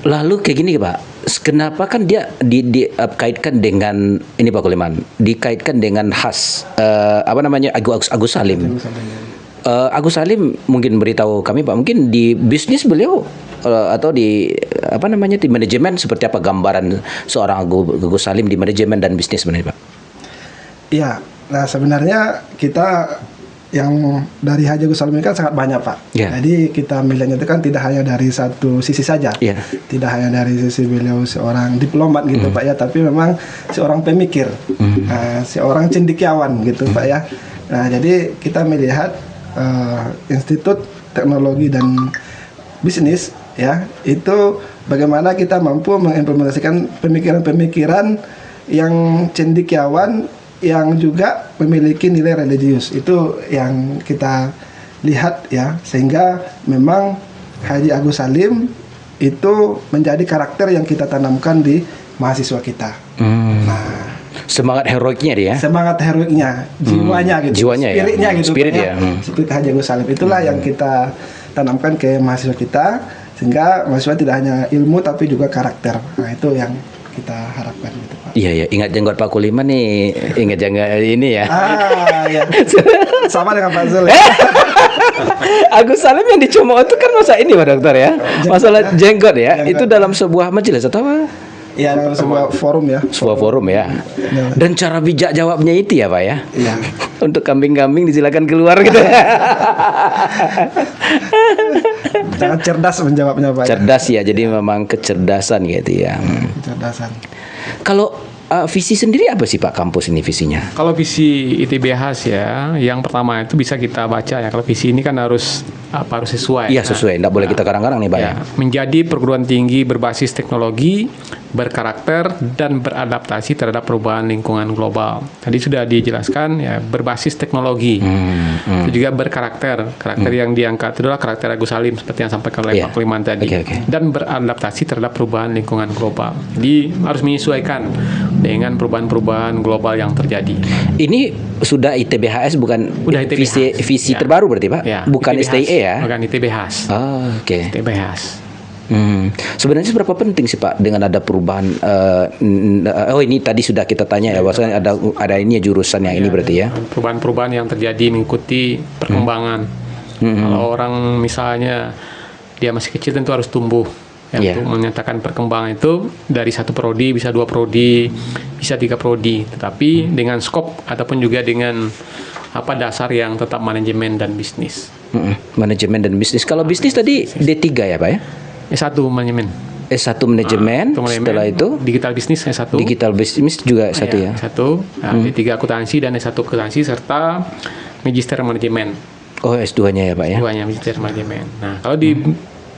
Lalu kayak gini Pak, kenapa kan dia dikaitkan dengan ini Pak Kuliman, dikaitkan dengan khas Agus Salim. Agus Salim mungkin beritahu kami Pak, mungkin di bisnis beliau atau di di manajemen seperti apa gambaran seorang Agus Salim di manajemen dan bisnis sebenarnya Pak? Iya. Nah sebenarnya kita yang dari Haji Agus Salim ini kan sangat banyak Pak. Ya. Jadi kita melihatnya itu kan tidak hanya dari satu sisi saja. Ya. Tidak hanya dari sisi beliau seorang diplomat gitu Pak ya, tapi memang seorang pemikir, seorang cendekiawan gitu Pak ya. Nah jadi kita melihat Institut Teknologi dan Bisnis ya, itu bagaimana kita mampu mengimplementasikan pemikiran-pemikiran yang cendekiawan yang juga memiliki nilai religius. Itu yang kita lihat ya, sehingga memang Haji Agus Salim itu menjadi karakter yang kita tanamkan di mahasiswa kita. Nah, Semangat heroiknya dia. semangat heroiknya, jiwanya gitu, Jiwanya ya. spiritnya gitu, Spirit Pak, ya. Spirit Haji Agus Salim itulah yang kita tanamkan ke mahasiswa kita, sehingga mahasiswa tidak hanya ilmu tapi juga karakter. Nah itu yang kita harapkan gitu Pak. Iya ya, ingat jenggot Pak Kuliman nih, ingat jenggot ini ya. Ya. Sama dengan Pak Zul ya. Agus Salim yang dicemooh itu kan masa ini Pak Dokter ya, masalah jenggot ya, Jenggot. itu dalam sebuah majelis atau apa? Iya, dalam sebuah forum ya. Sebuah forum ya. Dan cara bijak jawabnya itu ya Pak ya. Iya. Untuk kambing-kambing disilakan keluar gitu. Sangat cerdas menjawabnya Pak. Cerdas ya, jadi memang kecerdasan gitu ya. Kecerdasan. Kalau visi sendiri apa sih Pak kampus ini visinya? Kalau visi ITBHS ya, yang pertama itu bisa kita baca ya. Kalau visi ini kan harus sesuai. Iya sesuai, tidak boleh kita karang-karang nih Pak ya. Menjadi perguruan tinggi berbasis teknologi, berkarakter dan beradaptasi terhadap perubahan lingkungan global. Tadi sudah dijelaskan ya, berbasis teknologi. Itu juga berkarakter. Karakter yang diangkat itu adalah karakter Agus Salim seperti yang sampaikan oleh Iya. Pak Kuliman tadi. Oke. Dan beradaptasi terhadap perubahan lingkungan global. Jadi harus menyesuaikan dengan perubahan-perubahan global yang terjadi. Ini sudah ITBHS bukan Udah ITBHS. visi Ya. terbaru berarti Pak? Ya, Bukan ITBHS. STIE ya? Bukan ITBHS. Oh, oke. ITBHS. Sebenarnya seberapa penting sih Pak dengan ada perubahan? Ini tadi sudah kita tanya ya, bahwasanya ada ini ya, jurusan yang ini berarti ya? Perubahan-perubahan yang terjadi mengikuti perkembangan. Kalau orang misalnya dia masih kecil tentu harus tumbuh. Ya, Iya. untuk menyatakan perkembangan itu dari 1 prodi bisa 2 prodi, bisa 3 prodi. Tetapi dengan skop ataupun juga dengan dasar yang tetap manajemen dan bisnis. Manajemen dan bisnis. Kalau bisnis tadi D3 ya Pak ya? S1 manajemen. S1 manajemen, Itu manajemen. setelah itu Digital bisnis S1. digital bisnis juga S1 ya? S1, D3 akuntansi dan S1 akuntansi serta magister manajemen. Oh S2-nya ya Pak ya? Keduanya magister manajemen. Nah, kalau di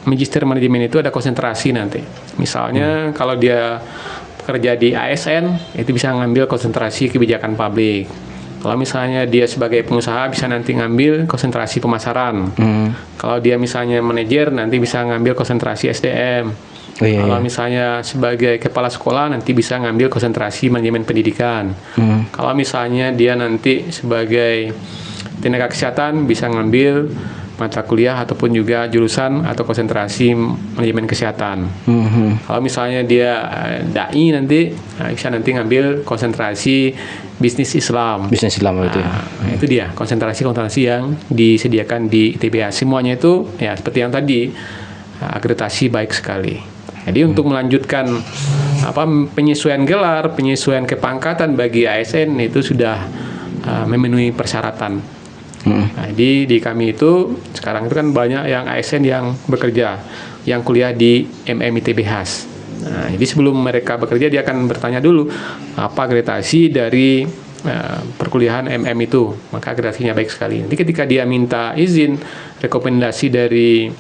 magister manajemen itu ada konsentrasi nanti. Misalnya kalau dia kerja di ASN, itu bisa ngambil konsentrasi kebijakan publik. Kalau misalnya dia sebagai pengusaha bisa nanti ngambil konsentrasi pemasaran. Kalau dia misalnya manajer nanti bisa ngambil konsentrasi SDM. Oh, iya, Kalau iya. misalnya sebagai kepala sekolah nanti bisa ngambil konsentrasi manajemen pendidikan. Kalau misalnya dia nanti sebagai tenaga kesehatan bisa ngambil mata kuliah ataupun juga jurusan atau konsentrasi manajemen kesehatan. Kalau misalnya dia dai nanti bisa nanti ngambil konsentrasi bisnis Islam. Bisnis Islam itu ya? Nah, itu dia konsentrasi yang disediakan di ITBHS. Semuanya itu ya seperti yang tadi, akreditasi baik sekali. Jadi untuk melanjutkan penyesuaian gelar, penyesuaian kepangkatan bagi ASN itu sudah memenuhi persyaratan. Nah, di kami itu sekarang itu kan banyak yang ASN yang bekerja. yang kuliah di ITBHAS. Nah, jadi sebelum mereka bekerja dia akan bertanya dulu apa akreditasi dari perkuliahan itu, maka akreditasinya baik sekali. Nanti ketika dia minta izin rekomendasi dari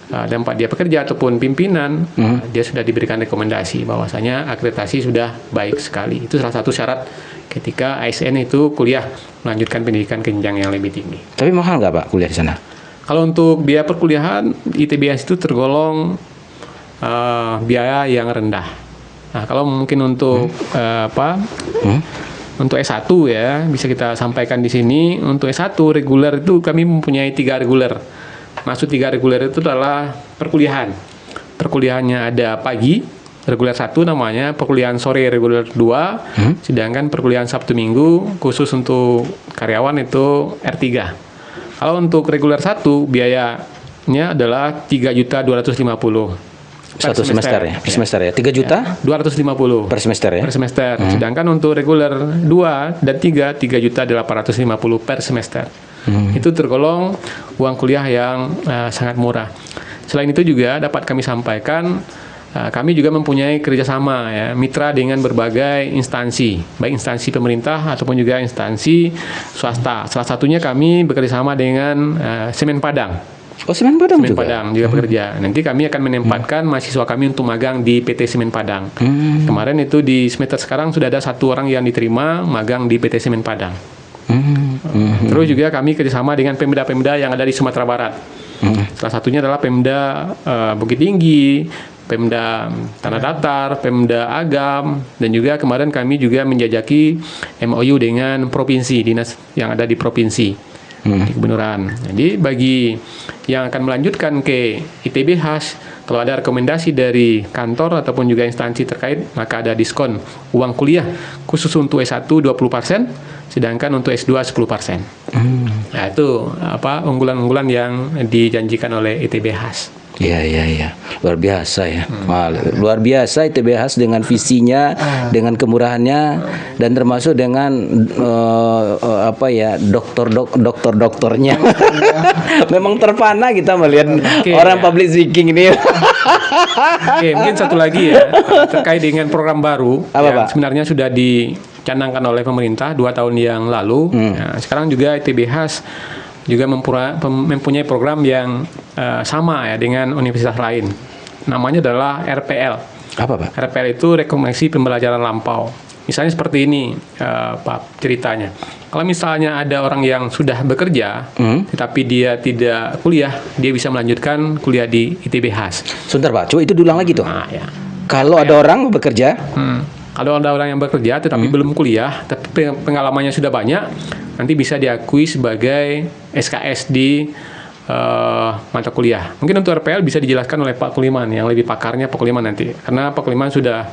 tempat dia bekerja ataupun pimpinan, dia sudah diberikan rekomendasi bahwasanya akreditasi sudah baik sekali. Itu salah satu syarat ketika ASN itu kuliah melanjutkan pendidikan ke jenjang yang lebih tinggi. Tapi mahal nggak Pak kuliah di sana? Kalau untuk biaya perkuliahan ITBS itu tergolong biaya yang rendah. Nah, kalau mungkin untuk untuk S1 ya bisa kita sampaikan di sini. Untuk S1 reguler itu kami mempunyai 3 reguler. Maksud 3 reguler itu adalah perkuliahan. Perkuliahannya ada pagi, reguler 1 namanya, perkuliahan sore reguler 2, sedangkan perkuliahan Sabtu Minggu khusus untuk karyawan itu R3. Kalau untuk reguler 1 biayanya adalah 3.250.000 satu semester ya, per semester ya, 3 juta 250 per semester ya. per semester. Sedangkan untuk reguler 2 dan 3.850.000 per semester. Itu tergolong uang kuliah yang sangat murah. Selain itu juga dapat kami sampaikan, kami juga mempunyai kerjasama ya, mitra dengan berbagai instansi, baik instansi pemerintah ataupun juga instansi swasta. Salah satunya kami bekerjasama dengan Semen Padang. Oh, Semen Padang Semen juga? Padang juga bekerja. Nanti kami akan menempatkan mahasiswa kami untuk magang di PT Semen Padang. Kemarin itu di semester sekarang sudah ada 1 orang yang diterima magang di PT Semen Padang. Terus juga kami kerjasama dengan Pemda-Pemda yang ada di Sumatera Barat. Salah satunya adalah Pemda Bukit Tinggi, Pemda Tanah Datar, Pemda Agam, dan juga kemarin kami juga menjajaki MOU dengan provinsi, dinas yang ada di provinsi. Di kebenuran. Jadi bagi yang akan melanjutkan ke ITBHAS, kalau ada rekomendasi dari kantor ataupun juga instansi terkait, maka ada diskon uang kuliah khusus untuk S1 20%, sedangkan untuk S2 10%. Nah, itu unggulan-unggulan yang dijanjikan oleh ITBHAS. Iya. Luar biasa ya. Luar biasa ITBHAS dengan visinya, dengan kemurahannya, dan termasuk dengan dokternya. Memang terpana kita melihat orang public speaking ini. Oke, mungkin satu lagi ya terkait dengan program baru apa, yang Pak? sebenarnya sudah dicanangkan oleh pemerintah 2 tahun yang lalu. Nah, sekarang juga ITBHAS juga mempunyai program yang sama ya dengan universitas lain. Namanya adalah RPL. Apa, Pak? RPL itu rekomendasi pembelajaran lampau. Misalnya seperti ini, Pak, ceritanya. Kalau misalnya ada orang yang sudah bekerja, tetapi dia tidak kuliah, dia bisa melanjutkan kuliah di ITBHAS. Sebentar, Pak. Coba itu diulang lagi tuh. Nah, ya. Kalau ada orang bekerja, Kalau ada orang yang bekerja tetapi belum kuliah, tapi pengalamannya sudah banyak, nanti bisa diakui sebagai SKS di mata kuliah. Mungkin untuk RPL bisa dijelaskan oleh Pak Kuliman, yang lebih pakarnya Pak Kuliman nanti. Karena Pak Kuliman sudah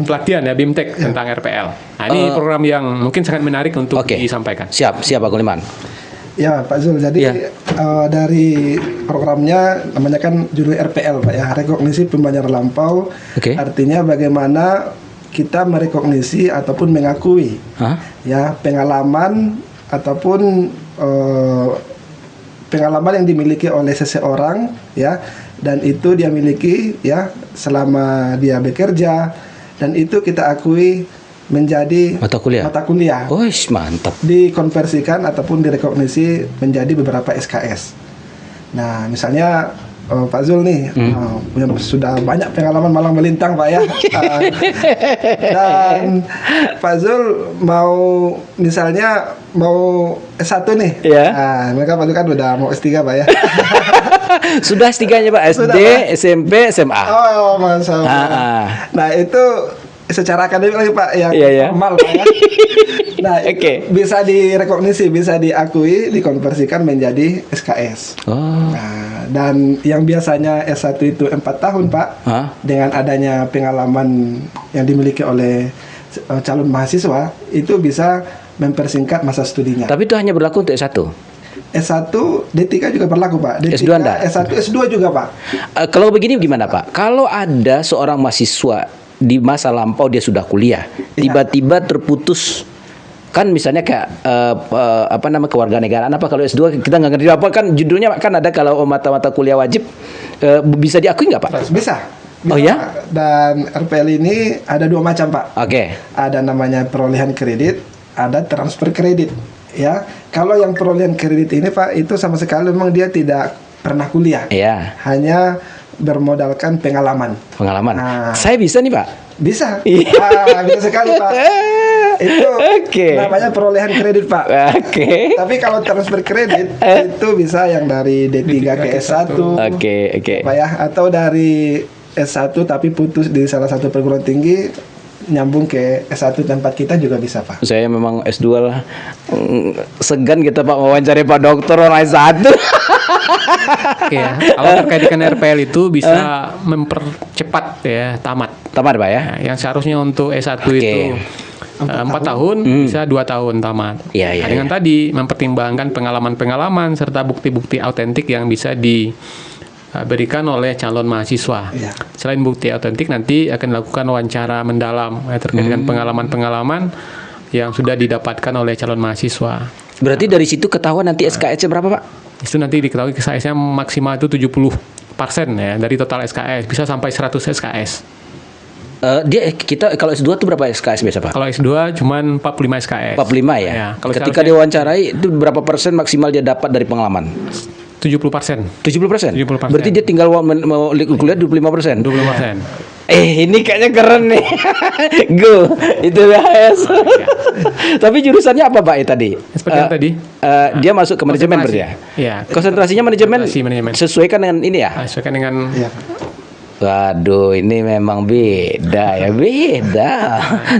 pelatihan ya BIMTEK tentang RPL. Nah, ini program yang mungkin sangat menarik untuk disampaikan. Siap Pak Kuliman. Ya Pak Zul, jadi dari programnya namanya kan judul RPL Pak ya, rekognisi pembelajaran lampau. Artinya bagaimana kita merekognisi ataupun mengakui ya pengalaman ataupun pengalaman yang dimiliki oleh seseorang ya, dan itu dia miliki ya selama dia bekerja, dan itu kita akui menjadi mata kuliah. Oh, mantap. Dikonversikan ataupun direkognisi menjadi beberapa SKS. Nah, misalnya Pak Zul nih sudah banyak pengalaman malang melintang Pak ya. Dan Pak Zul misalnya mau S1 nih. Nah, mereka kan udah mau S3 Pak ya. Sudah S3-nya Pak, SD, Pak. SMP, SMA. Oh, Masya Allah. Nah, itu secara akademik lagi Pak yang formal Pak ya. Nah, bisa direkognisi, bisa diakui, dikonversikan menjadi SKS. Nah, dan yang biasanya S1 itu 4 tahun Pak, dengan adanya pengalaman yang dimiliki oleh calon mahasiswa, itu bisa mempersingkat masa studinya. Tapi itu hanya berlaku untuk S1? S1, D3 juga berlaku Pak. D3, S2 enggak? S1, S2 juga Pak. Kalau begini gimana Pak? Kalau ada seorang mahasiswa di masa lampau dia sudah kuliah, tiba-tiba terputus Kan misalnya kayak apa nama kewarganegaraan apa, kalau S2 kita nggak ngerti apa kan judulnya kan ada, kalau mata-mata kuliah wajib bisa diakui nggak Pak? Bisa. Oh ya? Dan RPL ini ada 2 macam Pak. Oke. Ada namanya perolehan kredit, ada transfer kredit. Ya, kalau yang perolehan kredit ini Pak, itu sama sekali memang dia tidak pernah kuliah. Iya. Hanya bermodalkan pengalaman. Nah. Saya bisa nih Pak. Bisa. Iya. Bisa sekali Pak. Itu Oke. namanya perolehan kredit Pak. Oke. Tapi kalau transfer kredit itu bisa yang dari D3 ke S1. Oke. Pak ya, atau dari S1 tapi putus di salah satu perguruan tinggi nyambung ke S1 tempat kita juga bisa Pak. Saya memang S2 lah. Segan kita Pak wawancara Pak Dokter orang S1. Ya, kalau terkait dengan RPL itu bisa mempercepat ya tamat. Tamat Pak ya. Nah, yang seharusnya untuk S1 Oke. itu 4 tahun bisa 2 tahun tamat. Iya, iya, Nah, dengan tadi mempertimbangkan pengalaman-pengalaman serta bukti-bukti autentik yang bisa diberikan oleh calon mahasiswa. Iya. Selain bukti autentik, nanti akan dilakukan wawancara mendalam terkait dengan pengalaman-pengalaman yang sudah didapatkan oleh calon mahasiswa. Berarti dari situ ketahuan nanti SKS-nya berapa Pak? Itu nanti diketahui SKS-nya maksimal itu 70% ya dari total SKS, bisa sampai 100 SKS. Kita kalau S2 tuh berapa SKS biasa Pak? Kalau S2 cuman 45 SKS. 45 ya? Ya, kalau Ketika diwawancarai itu berapa persen maksimal dia dapat dari pengalaman? 70%. 70%? 70%. Berarti dia tinggal mau kuliah 25%? 20%. Ini kayaknya keren nih. Go, itu BHS. Tapi jurusannya apa Pak tadi? Seperti yang tadi. Dia masuk ke manajemen berarti ya? Iya. Konsentrasinya manajemen, Manajemen. sesuaikan dengan ini ya? Sesuaikan dengan Iya. Waduh, ini memang beda ya, beda.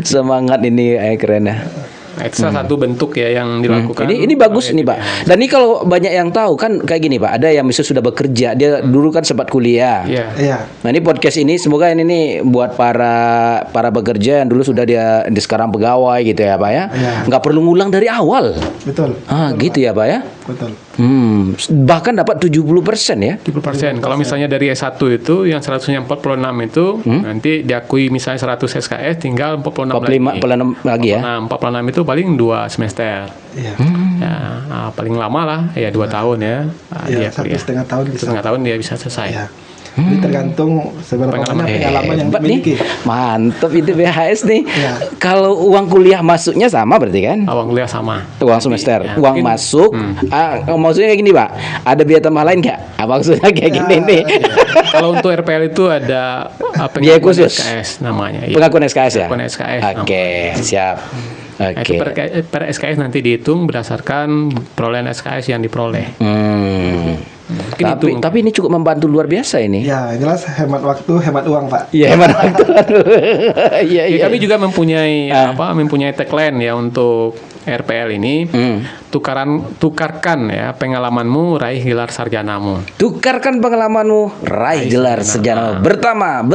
Semangat ini keren ya. itu salah satu bentuk ya yang dilakukan. Ini bagus oleh nih Pak. Dan ini kalau banyak yang tahu kan kayak gini Pak. Ada yang misalnya sudah bekerja, dia dulu kan sempat kuliah. Iya. Iya. Nah ini podcast ini semoga ini nih buat para bekerja yang dulu sudah dia sekarang pegawai gitu ya Pak ya. Iya. Nggak perlu ngulang dari awal. Betul. Gitu ya Pak ya. Betul. Bahkan dapat 70% ya. 70%. Kalau misalnya dari S1 itu yang 146 itu nanti diakui misalnya 100 SKS tinggal 46 lagi ya. 46 itu paling 2 semester. Iya. Ya, paling lama lah ya 2 tahun ya. Iya, Dia 1,5 tahun bisa. 1,5 tahun dia bisa selesai. Iya. Jadi tergantung seberapa banyak pengalaman yang Hebat dimiliki. nih. Mantap itu BHS nih. Iya. Kalau uang kuliah masuknya sama berarti kan? Awal kuliah sama. Uang semester, Ya, uang mungkin- masuk. Maksudnya kayak gini Pak. Ada biaya tambahan lain nggak? Maksudnya kayak gini nih. Kalau untuk RPL itu ada Biaya pengakuan khusus? SKS namanya. Iya. Pengakuan SKS ya? Pengakuan SKS. Oke, siap. Nah, Oke. itu per SKS nanti dihitung berdasarkan perolehan SKS yang diperoleh. Mungkin Tapi ini cukup membantu luar biasa ini. Ya, jelas hemat waktu, hemat uang, Pak. Iya, hemat waktu. Iya, Ya, iya. kami juga mempunyai tagline ya untuk RPL ini. Tukarkan ya pengalamanmu, raih gelar sarjanamu. Tukarkan pengalamanmu, raih gelar sarjana bersama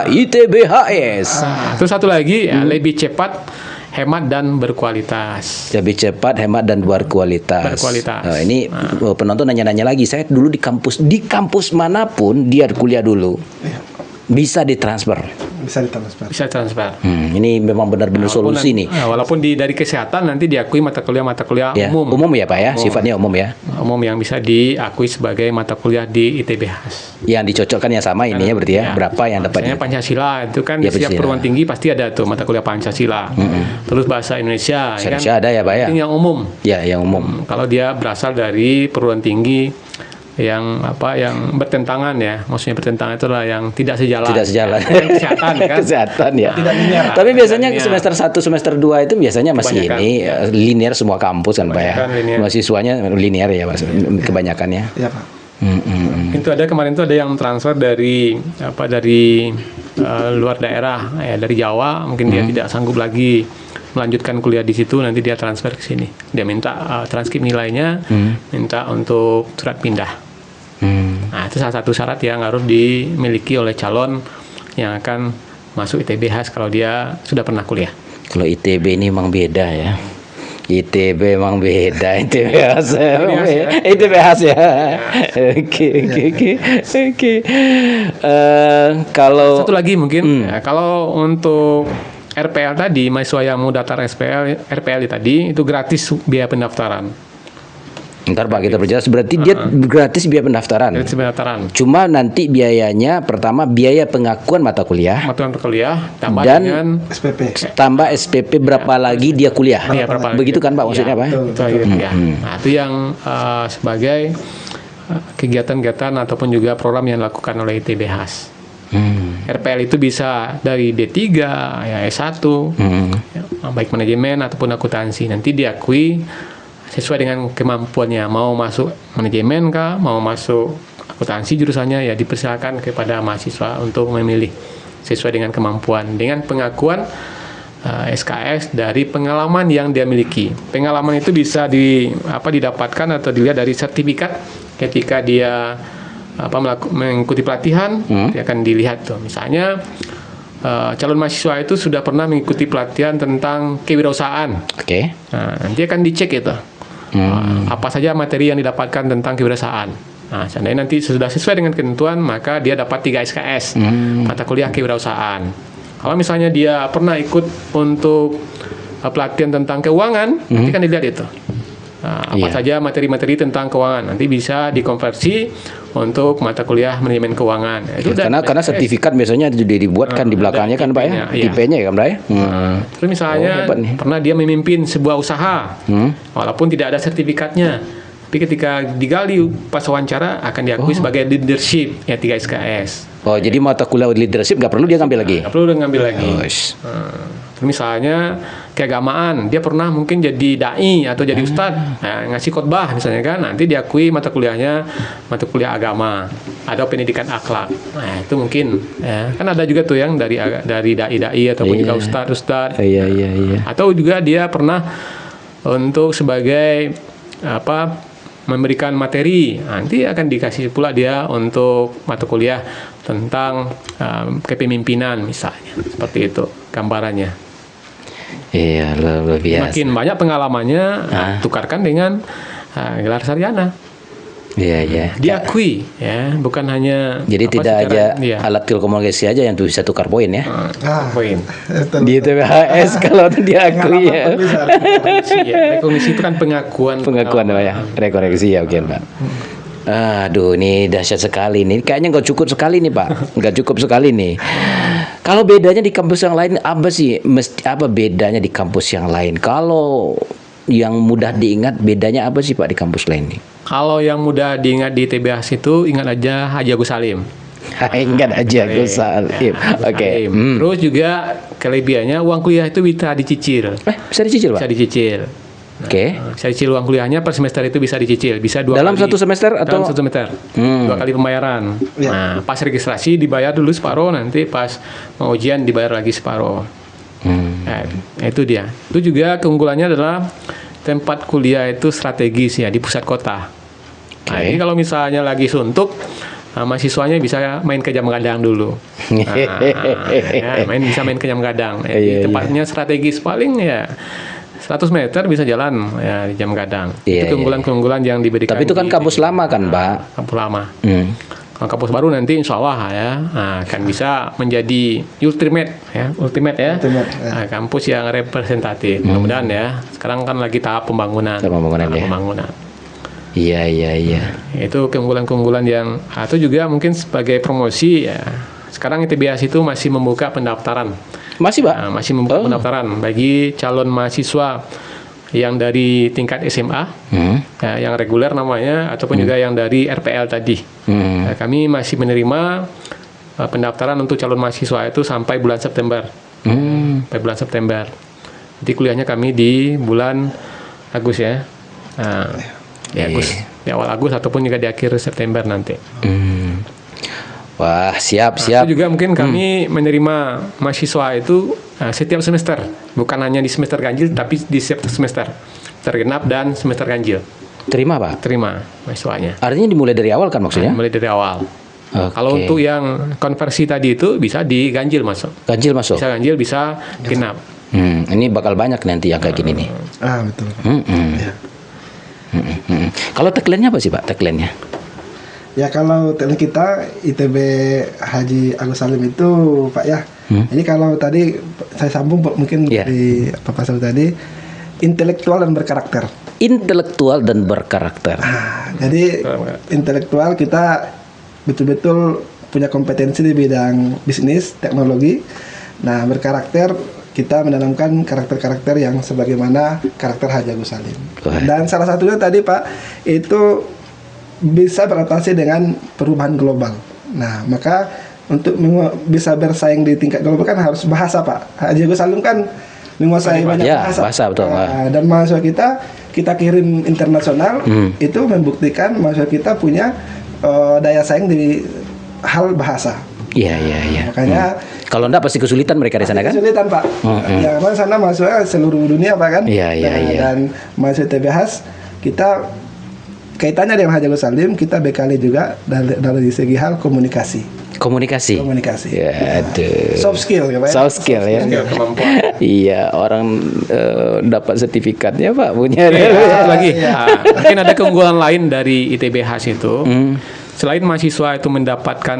ITBHS. Terus satu lagi ya, lebih cepat, hemat dan berkualitas. Lebih cepat, hemat dan berkualitas. Berkualitas. Nah, ini penonton nanya-nanya lagi. Saya dulu di kampus manapun dia kuliah dulu, bisa ditransfer. Bisa ditransfer. Bisa transfer. Ini memang benar-benar solusi nih. Walaupun dari kesehatan nanti diakui mata kuliah Ya, umum. umum ya Pak ya, sifatnya umum ya. Umum yang bisa diakui sebagai mata kuliah di ITBHS. Yang dicocokkan yang sama ininya berarti ya. Berapa yang dapat? Misalnya Pancasila itu kan Ya, di setiap Pancasila. perguruan tinggi pasti ada tuh mata kuliah Pancasila. Terus bahasa Indonesia, Bahasa ya kan? Indonesia ada ya Pak ya? Ini yang umum. Ya, yang umum. Kalau dia berasal dari perguruan tinggi yang bertentangan ya, maksudnya bertentangan itulah yang tidak sejalan. Tidak sejalan. Yang kesehatan kan. Kesehatan ya. Tidak linear. Tapi biasanya Linear. semester 1, semester 2 itu biasanya masih Kebanyakan. ini linear semua kampus kan Pak ya. Kebanyakan linear. Mahasiswanya linear ya Mas, kebanyakannya. Iya, Pak. Itu kemarin itu ada yang transfer dari luar daerah ya, dari Jawa, mungkin dia tidak sanggup lagi melanjutkan kuliah di situ, nanti dia transfer ke sini. Dia minta transkrip nilainya, minta untuk surat pindah. Nah, itu salah satu syarat yang harus dimiliki oleh calon yang akan masuk ITBHS kalau dia sudah pernah kuliah. Kalau ITB ini memang beda ya. ITB memang beda, ITBHS ya. Oke. Kalau Satu lagi mungkin, ya, kalau untuk RPL tadi, mahasiswa yang mau daftar RPL tadi itu gratis biaya pendaftaran. Ntar Pak kita perjelas, berarti dia gratis biaya pendaftaran. Gratis pendaftaran. Cuma nanti biayanya pertama biaya pengakuan mata kuliah Mata kuliah tambah dan dengan SPP. tambah SPP berapa lagi dia kuliah. Iya, berapa lagi. Begitu kan Pak maksudnya Pak? Itu ya. Nah, itu yang sebagai kegiatan-kegiatan ataupun juga program yang dilakukan oleh ITBHAS. RPL itu bisa dari D3, ya S1, ya, baik manajemen ataupun akuntansi. Nanti diakui sesuai dengan kemampuannya, mau masuk manajemen kah, mau masuk akuntansi jurusannya, ya dipersilakan kepada mahasiswa untuk memilih sesuai dengan kemampuan, dengan pengakuan SKS dari pengalaman yang dia miliki. Pengalaman itu bisa didapatkan atau dilihat dari sertifikat ketika dia mengikuti pelatihan, dia akan dilihat tuh. Misalnya calon mahasiswa itu sudah pernah mengikuti pelatihan tentang kewirausahaan. Oke. Nah, nanti akan dicek itu. Apa saja materi yang didapatkan tentang kewirausahaan. Nah, seandainya nanti sudah sesuai dengan ketentuan, maka dia dapat 3 SKS, mata kuliah kewirausahaan. Kalau misalnya dia pernah ikut untuk pelatihan tentang keuangan, nanti kan dilihat itu. Apa saja materi-materi tentang keuangan, nanti bisa dikonversi untuk mata kuliah manajemen keuangan. Itu Karena sertifikat biasanya sudah dibuatkan di belakangnya kan Pak ya, iya. IP-nya ya kan Pak ya. Terus misalnya hebat nih. pernah dia memimpin sebuah usaha, walaupun tidak ada sertifikatnya, tapi ketika digali pas wawancara akan diakui sebagai leadership, ya 3 SKS. Oh jadi mata kuliah leadership nggak perlu dia ngambil lagi. Nggak perlu ngambil lagi. Terus misalnya keagamaan, dia pernah mungkin jadi dai atau jadi ustadz, ngasih khotbah misalnya kan, nanti diakui mata kuliahnya mata kuliah agama atau pendidikan akhlak. Nah itu mungkin, ya. Kan ada juga tuh yang dari dai ataupun juga ustadz. Iya. Atau juga dia pernah untuk sebagai memberikan materi, nanti akan dikasih pula dia untuk mata kuliah tentang kepemimpinan misalnya, seperti itu gambarannya. Iya luar biasa. Makin banyak pengalamannya, tukarkan dengan gelar sarjana. Iya. Diakui, ya, bukan hanya. Jadi tidak aja alat telekomunikasi aja yang bisa tukar poin ya. Poin. Di TBHS kalau diakui ya. Rekognisi itu kan pengakuan. Pengakuan Pak ya, rekoreksi ya, oke Pak. Aduh, ini dahsyat sekali nih. Kayaknya nggak cukup sekali nih Pak, nggak cukup sekali nih. Kalau bedanya di kampus yang lain apa sih? Apa bedanya di kampus yang lain? Kalau yang mudah diingat bedanya apa sih Pak di kampus lain nih? Kalau yang mudah diingat di TBHAS itu ingat aja Haji Agus Salim. Ingat aja Agus Salim. Oke. Terus juga kelebihannya uang kuliah itu bisa dicicil. Bisa dicicil Pak? Bisa dicicil. Oke. Saya cicil uang kuliahnya per semester itu bisa dicicil, bisa dalam kali. satu semester atau? Dalam satu semester, 2 kali pembayaran. Ya. Nah, pas registrasi dibayar dulu separuh, nanti pas mau ujian dibayar lagi separuh. Nah, itu dia. Itu juga keunggulannya adalah tempat kuliah itu strategis ya di pusat kota. Nah, ini kalau misalnya lagi suntuk, mahasiswanya bisa main ke jam gadang dulu. Bisa main ke jam gadang. Tempatnya strategis, paling ya 100 meter bisa jalan ya di jam gadang. Itu keunggulan-keunggulan yang diberikan. Tapi itu kan kampus lama kan Pak? Kampus lama. Kalau kampus baru nanti insya Allah ya akan bisa menjadi ultimate ya. Kampus yang representatif. Mudah-mudahan ya. Sekarang kan lagi tahap pembangunan. Pembangunan. Iya. Itu keunggulan-keunggulan yang atau juga mungkin sebagai promosi ya. Sekarang ITBHAS itu masih membuka pendaftaran. Masih Pak? Masih membuka pendaftaran bagi calon mahasiswa yang dari tingkat SMA, yang reguler namanya, ataupun juga yang dari RPL tadi. Kami masih menerima pendaftaran untuk calon mahasiswa itu sampai bulan September. Sampai bulan September. Jadi kuliahnya kami di bulan Agustus ya. Di awal Agustus ataupun juga di akhir September nanti. Wah, siap. Itu juga mungkin kami menerima mahasiswa itu setiap semester, bukan hanya di semester ganjil, tapi di setiap semester genap dan semester ganjil. Terima Pak? Terima mahasiswanya. Artinya dimulai dari awal kan maksudnya? Mulai dari awal. Kalau untuk yang konversi tadi itu bisa di ganjil masuk. Ganjil masuk? Bisa ganjil, bisa genap. Ini bakal banyak nanti yang kayak gini nih. Betul. Kalau tagline-nya apa sih Pak, tagline-nya? Ya kalau tagline kita ITB Haji Agus Salim itu Pak ya, Jadi kalau tadi saya sambung mungkin Iya. di Pak Pasal tadi, intelektual dan berkarakter. Intelektual dan berkarakter. Jadi intelektual kita betul-betul punya kompetensi di bidang bisnis, teknologi. Nah, berkarakter kita menanamkan karakter-karakter yang sebagaimana karakter Haji Agus Salim. Wah. Dan salah satunya tadi Pak, itu bisa beradaptasi dengan perubahan global. Nah, maka untuk bisa bersaing di tingkat global kan harus bahasa Pak. Haji Agus Salim kan menguasai banyak Ya, bahasa. bahasa, betul. Nah, dan mahasiswa kita kirim internasional, itu membuktikan mahasiswa kita punya daya saing di hal bahasa. Iya, iya, iya. Makanya Kalau enggak pasti kesulitan mereka di sana kan? kesulitan Pak. Ya karena sana mahasiswa seluruh dunia Pak kan. Iya, iya, Nah, iya. Dan mahasiswa TBH kita kaitannya dengan Haji Agus Salim, kita bekali juga dari segi hal komunikasi. Komunikasi. Ya, aduh. Soft skill ya Pak. Soft skill ya. Kemampuan. Iya, orang dapat sertifikatnya Pak punya. Satu lagi, mungkin ada keunggulan lain dari ITBH itu. Selain mahasiswa itu mendapatkan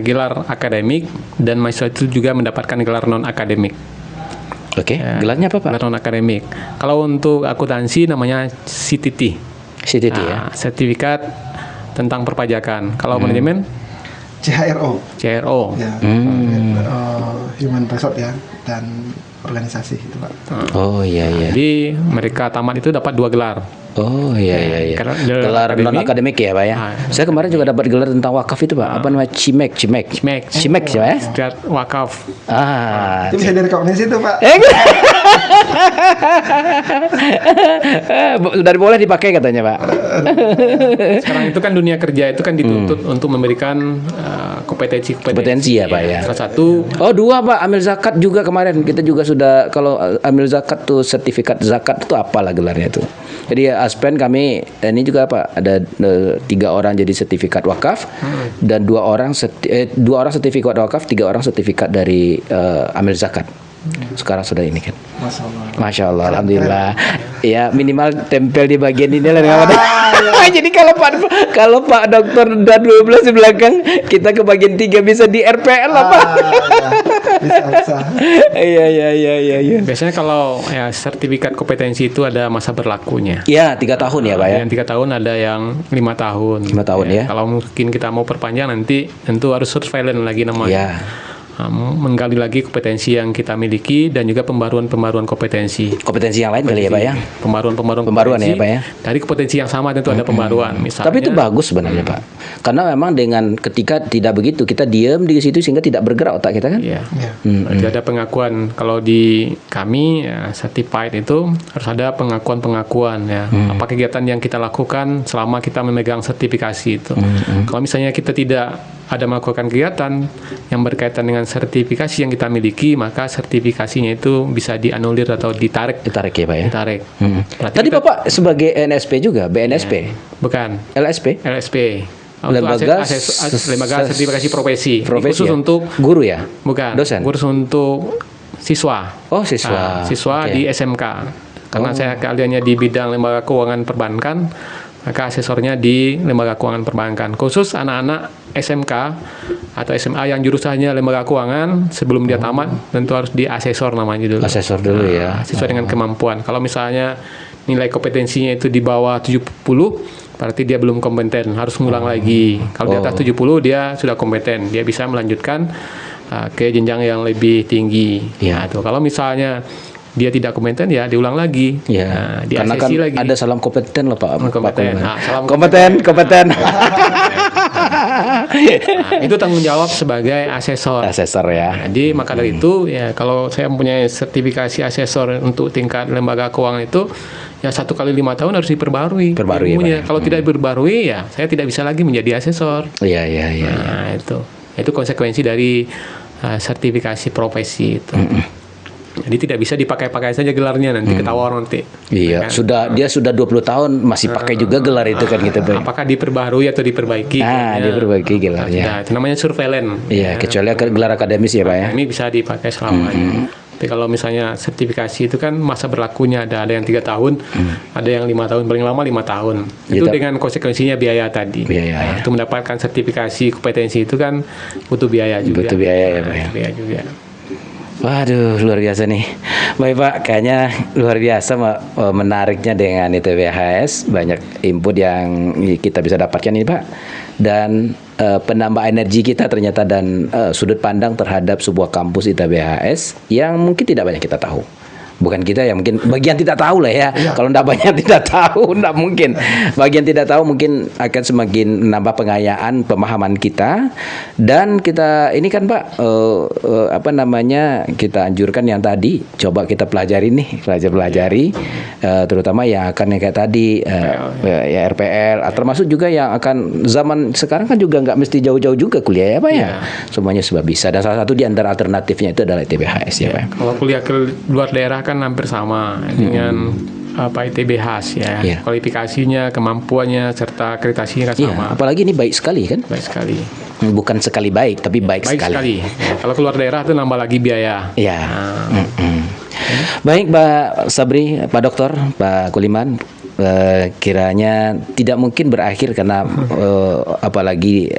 gelar akademik, dan mahasiswa itu juga mendapatkan gelar non akademik. Oke, gelarnya apa Pak? Gelar non akademik. Kalau untuk akuntansi namanya CTT. CTT ya. Sertifikat tentang perpajakan. Kalau manajemen CHRO. CRO. Ya. Human Resource ya dan organisasi itu Pak. Oh iya iya. Jadi mereka tamat itu dapat 2 gelar. Oh iya iya iya. Karena Gelar non akademik ya Pak ya. Saya kemarin juga dapat gelar tentang wakaf itu Pak. Apa namanya? Cimek ya Pak ya? Sertifikat wakaf. Ah. Itu bisa direkognisi itu Pak. Dari boleh dipakai katanya Pak. Sekarang itu kan dunia kerja itu kan dituntut untuk memberikan Kompetensi ya, Pak, ya. Salah satu Oh 2 Pak, amil zakat juga kemarin kita juga sudah kalau amil zakat tuh sertifikat zakat itu apalah gelarnya itu. Jadi Aspen kami ini juga Pak ada 3 orang jadi sertifikat wakaf dan 2 orang sertifikat wakaf, 3 orang sertifikat dari amil zakat. Sekarang sudah ini kan. Masya Allah, alhamdulillah. Ya minimal tempel di bagian ini lah. Jadi kalau Pak Dokter udah 12 di belakang, kita ke bagian 3 bisa di RPL lah Pak. Bisa. Iya. biasanya kalau ya sertifikat kompetensi itu ada masa berlakunya. Ya 3 tahun ya Pak ya. Yang 3 tahun, ada yang 5 tahun. 5 tahun ya. Kalau mungkin kita mau perpanjang nanti tentu harus surveillance lagi namanya. Ya. Menggali lagi kompetensi yang kita miliki dan juga pembaruan kompetensi. Kompetensi yang lain kali ya Pak ya. Pembaruan Pembaruan ya, Pak, ya. Dari kompetensi yang sama tentu ada pembaruan. Misalnya, Tapi itu bagus sebenarnya Pak. Karena memang dengan ketika tidak begitu kita diam di situ sehingga tidak bergerak otak kita kan. Iya. Berarti ada pengakuan. Kalau di kami ya, certified itu harus ada pengakuan ya. Apa kegiatan yang kita lakukan selama kita memegang sertifikasi itu. Kalau misalnya kita tidak ada melakukan kegiatan yang berkaitan dengan sertifikasi yang kita miliki, maka sertifikasinya itu bisa dianulir atau ditarik. Ditarik ya Pak ya. Ditarik. Berarti Tadi kita- Bapak sebagai NSP juga, BNSP, bukan LSP, LSP. Untuk Lembaga lembaga sertifikasi profesi. profesi Khusus ya? untuk guru ya, bukan. dosen. Khusus untuk siswa. Oh siswa, Siswa Oke. di SMK. Karena saya keahliannya di bidang lembaga keuangan perbankan, maka asesornya di lembaga keuangan perbankan. Khusus anak-anak SMK atau SMA yang jurusannya lembaga keuangan, sebelum dia tamat tentu harus di asesor namanya dulu. Asesor dulu ya. Sesuai dengan kemampuan. Kalau misalnya nilai kompetensinya itu di bawah 70, berarti dia belum kompeten, harus ngulang lagi. Kalau di atas 70 dia sudah kompeten, dia bisa melanjutkan ke jenjang yang lebih tinggi. Iya. Nah, tuh. Kalau misalnya dia tidak kompeten ya diulang lagi. Ya, Nah, di karena kan ACC lagi. ada salam kompeten loh Pak. Kompeten. Pak. Nah, salam kompeten. Nah, itu tanggung jawab sebagai asesor. Asesor ya. Jadi maka dari itu ya kalau saya mempunyai sertifikasi asesor untuk tingkat lembaga keuangan itu ya 1 kali 5 tahun harus diperbarui. Perbarui, ilmunya. Pak. Kalau tidak diperbarui ya saya tidak bisa lagi menjadi asesor. Iya. Nah itu konsekuensi dari sertifikasi profesi itu. Jadi tidak bisa dipakai-pakai saja gelarnya, nanti ketahuan nanti. Iya, Kan? dia sudah 20 tahun masih pakai juga gelar itu kan gitu Pak. Apakah diperbarui atau diperbaiki? Ah, gelarnya? diperbaiki gelarnya. Nah, itu namanya surveillance. Iya, kecuali gelar akademis ya Pak ya. Ini bisa dipakai selamanya. Tapi kalau misalnya sertifikasi itu kan masa berlakunya ada yang 3 tahun, ada yang 5 tahun, paling lama 5 tahun. Itu Gitu. dengan konsekuensinya biaya tadi. Biaya, Nah, ya. Untuk mendapatkan sertifikasi kompetensi itu kan butuh biaya juga. Butuh biaya ya, Pak, ya. Biaya juga. Waduh, luar biasa nih. Baik Pak, kayaknya luar biasa menariknya dengan ITBHS. Banyak input yang kita bisa dapatkan ini Pak. Dan penambah energi kita ternyata dan sudut pandang terhadap sebuah kampus ITBHS yang mungkin tidak banyak kita tahu. Bukan kita ya, mungkin bagian tidak tahu lah ya. Kalau tidak banyak tidak tahu, tidak mungkin. Bagian tidak tahu mungkin akan semakin menambah pengayaan pemahaman kita. Dan kita ini kan Pak, kita anjurkan yang tadi, coba kita pelajari nih, pelajari, terutama yang akan yang kayak tadi, ya RPL, termasuk juga yang akan zaman sekarang kan juga nggak mesti jauh-jauh juga kuliah ya Pak ya. Semuanya sudah bisa. Dan salah satu di antara alternatifnya itu adalah ITBHS ya Pak. Kalau kuliah ke luar daerah kan hampir sama dengan ITBHS ya. Kualifikasinya, kemampuannya serta akreditasinya kan sama. Apalagi ini baik sekali kan? Baik sekali. Bukan sekali baik, tapi baik sekali. Ya, kalau keluar daerah itu nambah lagi biaya. Ya. Baik Pak Sabri, Pak Dokter, Pak Kuliman, kiranya tidak mungkin berakhir karena apalagi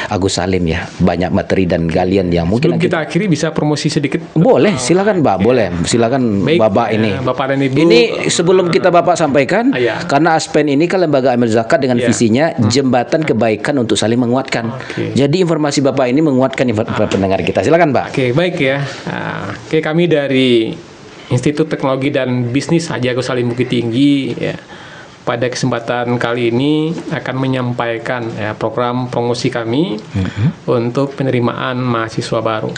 Agus Salim ya, banyak materi dan galian yang mungkin sebelum kita akhiri bisa promosi sedikit. Boleh, silakan Pak, boleh. Silakan baik, Bapak ini. Bapak dan Ibu. Ini sebelum kita Bapak sampaikan, karena Aspen ini kan lembaga amil zakat dengan visinya jembatan kebaikan untuk saling menguatkan. Jadi informasi Bapak ini menguatkan pendengar kita. Silakan Pak. Oke, baik ya. Oke, kami dari Institut Teknologi dan Bisnis Haji Agus Salim Bukit Tinggi ya, pada kesempatan kali ini akan menyampaikan ya, program promosi kami untuk penerimaan mahasiswa baru.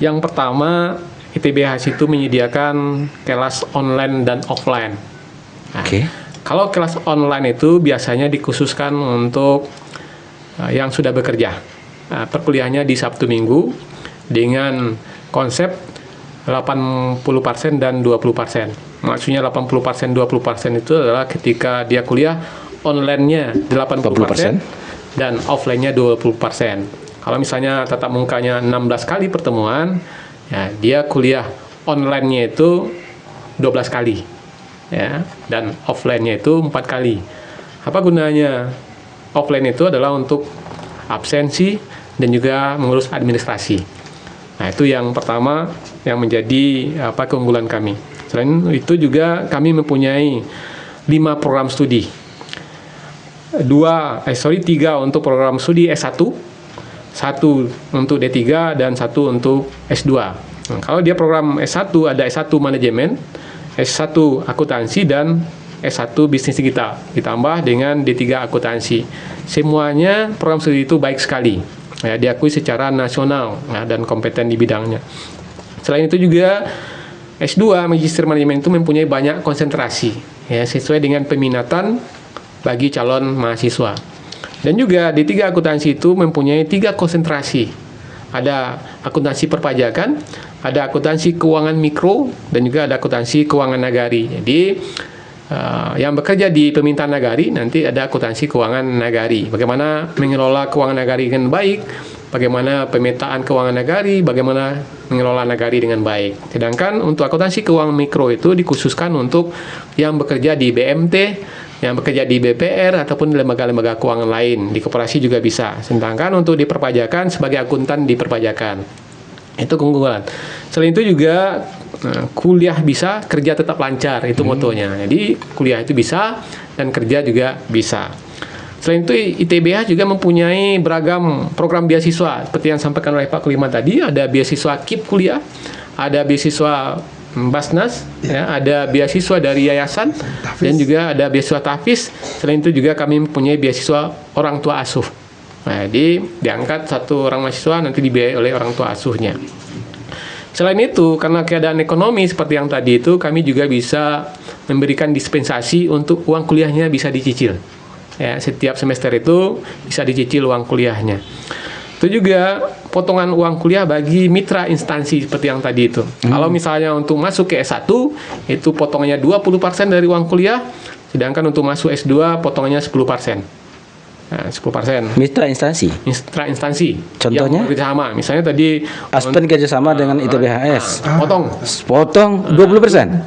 Yang pertama, ITBHS itu menyediakan kelas online dan offline. Nah, kalau kelas online itu biasanya dikhususkan untuk yang sudah bekerja. Perkuliahannya di Sabtu Minggu dengan konsep 80% dan 20%. Maksudnya 80% 20% itu adalah ketika dia kuliah online-nya 80% dan offline-nya 20%. Kalau misalnya tatap mukanya 16 kali pertemuan, ya dia kuliah online-nya itu 12 kali. Ya, dan offline-nya itu 4 kali. Apa gunanya? Offline itu adalah untuk absensi dan juga mengurus administrasi. Nah, itu yang pertama yang menjadi keunggulan kami. Selain itu juga kami mempunyai 5 program studi. 3 untuk program studi S1, 1 untuk D3 dan 1 untuk S2. Nah, kalau dia program S1 ada S1 manajemen, S1 akuntansi dan S1 bisnis digital ditambah dengan D3 akuntansi. Semuanya program studi itu baik sekali. Ya, diakui secara nasional ya, dan kompeten di bidangnya. Selain itu juga S2 Magister Manajemen itu mempunyai banyak konsentrasi ya, sesuai dengan peminatan bagi calon mahasiswa. Dan juga D3 akuntansi itu mempunyai 3 konsentrasi. Ada akuntansi perpajakan, ada akuntansi keuangan mikro, dan juga ada akuntansi keuangan nagari. Jadi yang bekerja di permintaan nagari nanti ada akuntansi keuangan nagari. Bagaimana mengelola keuangan nagari dengan baik, bagaimana pemetaan keuangan nagari, bagaimana mengelola nagari dengan baik. Sedangkan untuk akuntansi keuangan mikro itu dikhususkan untuk yang bekerja di BMT, yang bekerja di BPR ataupun di lembaga-lembaga keuangan lain. Di koperasi juga bisa. Sedangkan untuk di perpajakan sebagai akuntan di perpajakan. Itu keunggulan. Selain itu juga kuliah bisa, kerja tetap lancar, itu motonya. Jadi kuliah itu bisa dan kerja juga bisa. Selain itu ITBH juga mempunyai beragam program beasiswa seperti yang disampaikan oleh Pak Kuliman tadi. Ada beasiswa KIP kuliah, ada beasiswa Basnas, ya, ada beasiswa dari yayasan, dan juga ada beasiswa Tafis. Selain itu juga kami mempunyai beasiswa orang tua asuh. Nah, jadi diangkat satu orang mahasiswa nanti dibiayai oleh orang tua asuhnya. Selain itu, karena keadaan ekonomi seperti yang tadi itu, kami juga bisa memberikan dispensasi untuk uang kuliahnya bisa dicicil. Ya, setiap semester itu bisa dicicil uang kuliahnya. Itu juga potongan uang kuliah bagi mitra instansi seperti yang tadi itu. Kalau misalnya untuk masuk ke S1, itu potongannya 20% dari uang kuliah, sedangkan untuk masuk S2 potongannya 10%. Nah, 10%. Mitra instansi. Mitra instansi. Contohnya? Yang kerjasama. Misalnya tadi Aspen kerjasama dengan ITBHS. Potong 20%.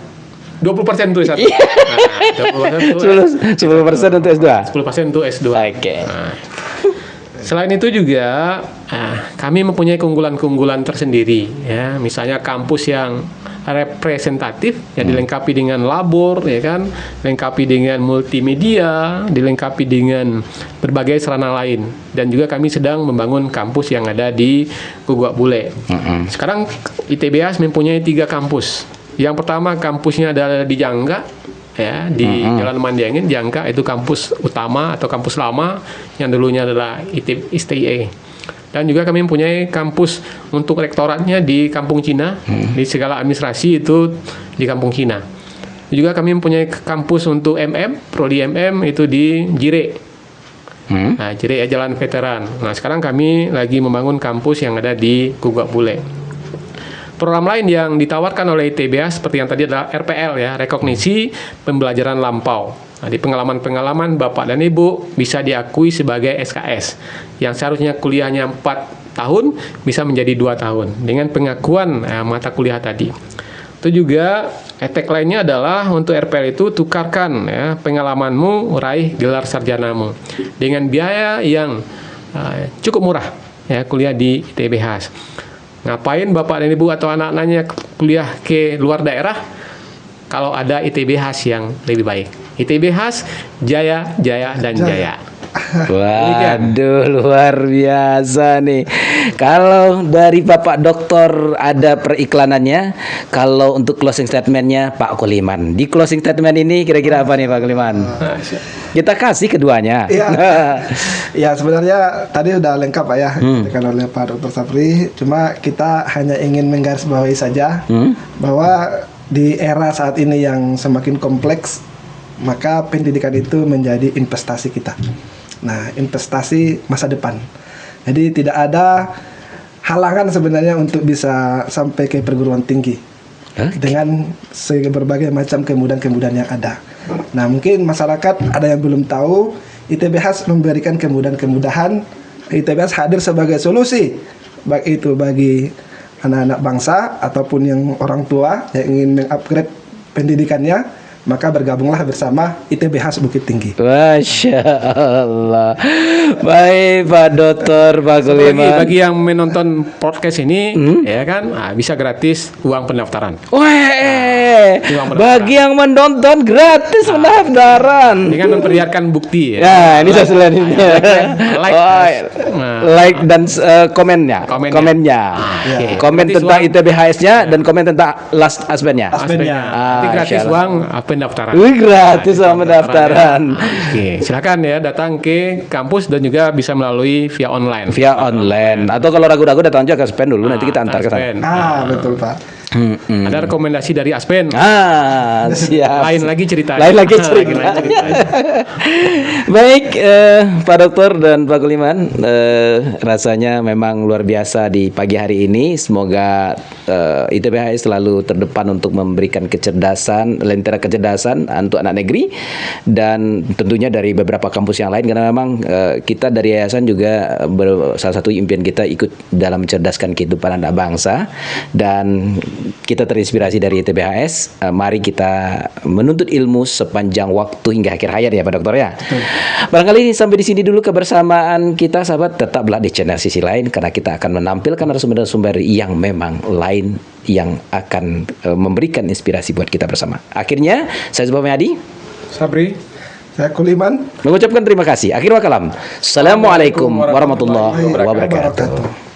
20% untuk S1. 10% untuk S2. 10% untuk S2. Oke. Nah, Selain itu juga kami mempunyai keunggulan-keunggulan tersendiri ya, misalnya kampus yang representatif yang dilengkapi dengan labor ya kan, dilengkapi dengan multimedia, dilengkapi dengan berbagai sarana lain, dan juga kami sedang membangun kampus yang ada di Gugak Bule. Sekarang ITBHS mempunyai 3 kampus. Yang pertama kampusnya adalah di Jangka ya, di Jalan Mandiangin. Jangka itu kampus utama atau kampus lama yang dulunya adalah ISTIE. Dan juga kami mempunyai kampus untuk rektoratnya di Kampung Cina, di segala administrasi itu di Kampung Cina. Juga kami mempunyai kampus untuk prodi itu di Jire. Nah, Jire ya, Jalan Veteran. Nah, sekarang kami lagi membangun kampus yang ada di Gugak Bule. Program lain yang ditawarkan oleh ITBHS seperti yang tadi adalah RPL ya, rekognisi pembelajaran lampau. Nah, di pengalaman-pengalaman Bapak dan Ibu bisa diakui sebagai SKS yang seharusnya kuliahnya 4 tahun bisa menjadi 2 tahun dengan pengakuan mata kuliah tadi. Itu juga tagline-nya adalah untuk RPL itu tukarkan ya, pengalamanmu raih gelar sarjanamu dengan biaya yang cukup murah ya, kuliah di ITBHS. Ngapain Bapak dan Ibu atau anak-anaknya kuliah ke luar daerah kalau ada ITBHS yang lebih baik? ITBHS Jaya, Jaya, dan Jaya. Waduh, luar biasa nih. Kalau dari Bapak Doktor ada periklanannya, kalau untuk closing statementnya Pak Kuliman. Di closing statement ini kira-kira apa nih Pak Kuliman? Kita kasih keduanya. Iya. Ya sebenarnya tadi udah lengkap Pak ya, dikatakan oleh Pak Dr. Sapri. Cuma kita hanya ingin menggarisbawahi saja bahwa di era saat ini yang semakin kompleks, maka pendidikan itu menjadi investasi kita. Nah, investasi masa depan. Jadi tidak ada halangan sebenarnya untuk bisa sampai ke perguruan tinggi dengan berbagai macam kemudahan-kemudahan yang ada. Nah, mungkin masyarakat ada yang belum tahu, ITBHS memberikan kemudahan-kemudahan. ITBHS hadir sebagai solusi, baik itu bagi anak-anak bangsa ataupun yang orang tua yang ingin mengupgrade pendidikannya, maka bergabunglah bersama ITBHS Bukit Tinggi. Masya Allah. Baik Pak Dokter, Pak Kuliman. Bagi yang menonton podcast ini, ya kan, bisa gratis uang pendaftaran. Bagi yang menonton gratis pendaftaran. Dengan memperlihatkan bukti. Ya. Nah, ini saya selanjutnya. Like dan komennya. Komen tentang ITBHS-nya dan komen tentang last aspirnya. Nanti gratis uang pendaftaran. Gratis uang pendaftaran. Oke, silakan ya datang ke kampus dan juga bisa melalui via online. Atau kalau ragu-ragu datang aja ke Aspen dulu, nanti kita antar ke sana. Betul Pak. Ada rekomendasi dari Aspen. Siap. Lain lagi cerita. Baik, Pak Dokter dan Pak Kuliman, rasanya memang luar biasa di pagi hari ini. Semoga ITBHS selalu terdepan untuk memberikan kecerdasan, lentera kecerdasan untuk anak negeri, dan tentunya dari beberapa kampus yang lain, karena memang kita dari yayasan juga salah satu impian kita ikut dalam mencerdaskan kehidupan anak bangsa, dan kita terinspirasi dari ITBHS. Mari kita menuntut ilmu sepanjang waktu hingga akhir hayat ya Pak Dokter ya. Barangkali sampai di sini dulu kebersamaan kita, sahabat. Tetaplah di channel Sisi Lain, karena kita akan menampilkan narasumber-narasumber yang memang lain, yang akan memberikan inspirasi buat kita bersama. Akhirnya saya Zubami Adi, Sabri, saya Kuliman, mengucapkan terima kasih. Akhir wa kalam. Assalamualaikum warahmatullahi wabarakatuh.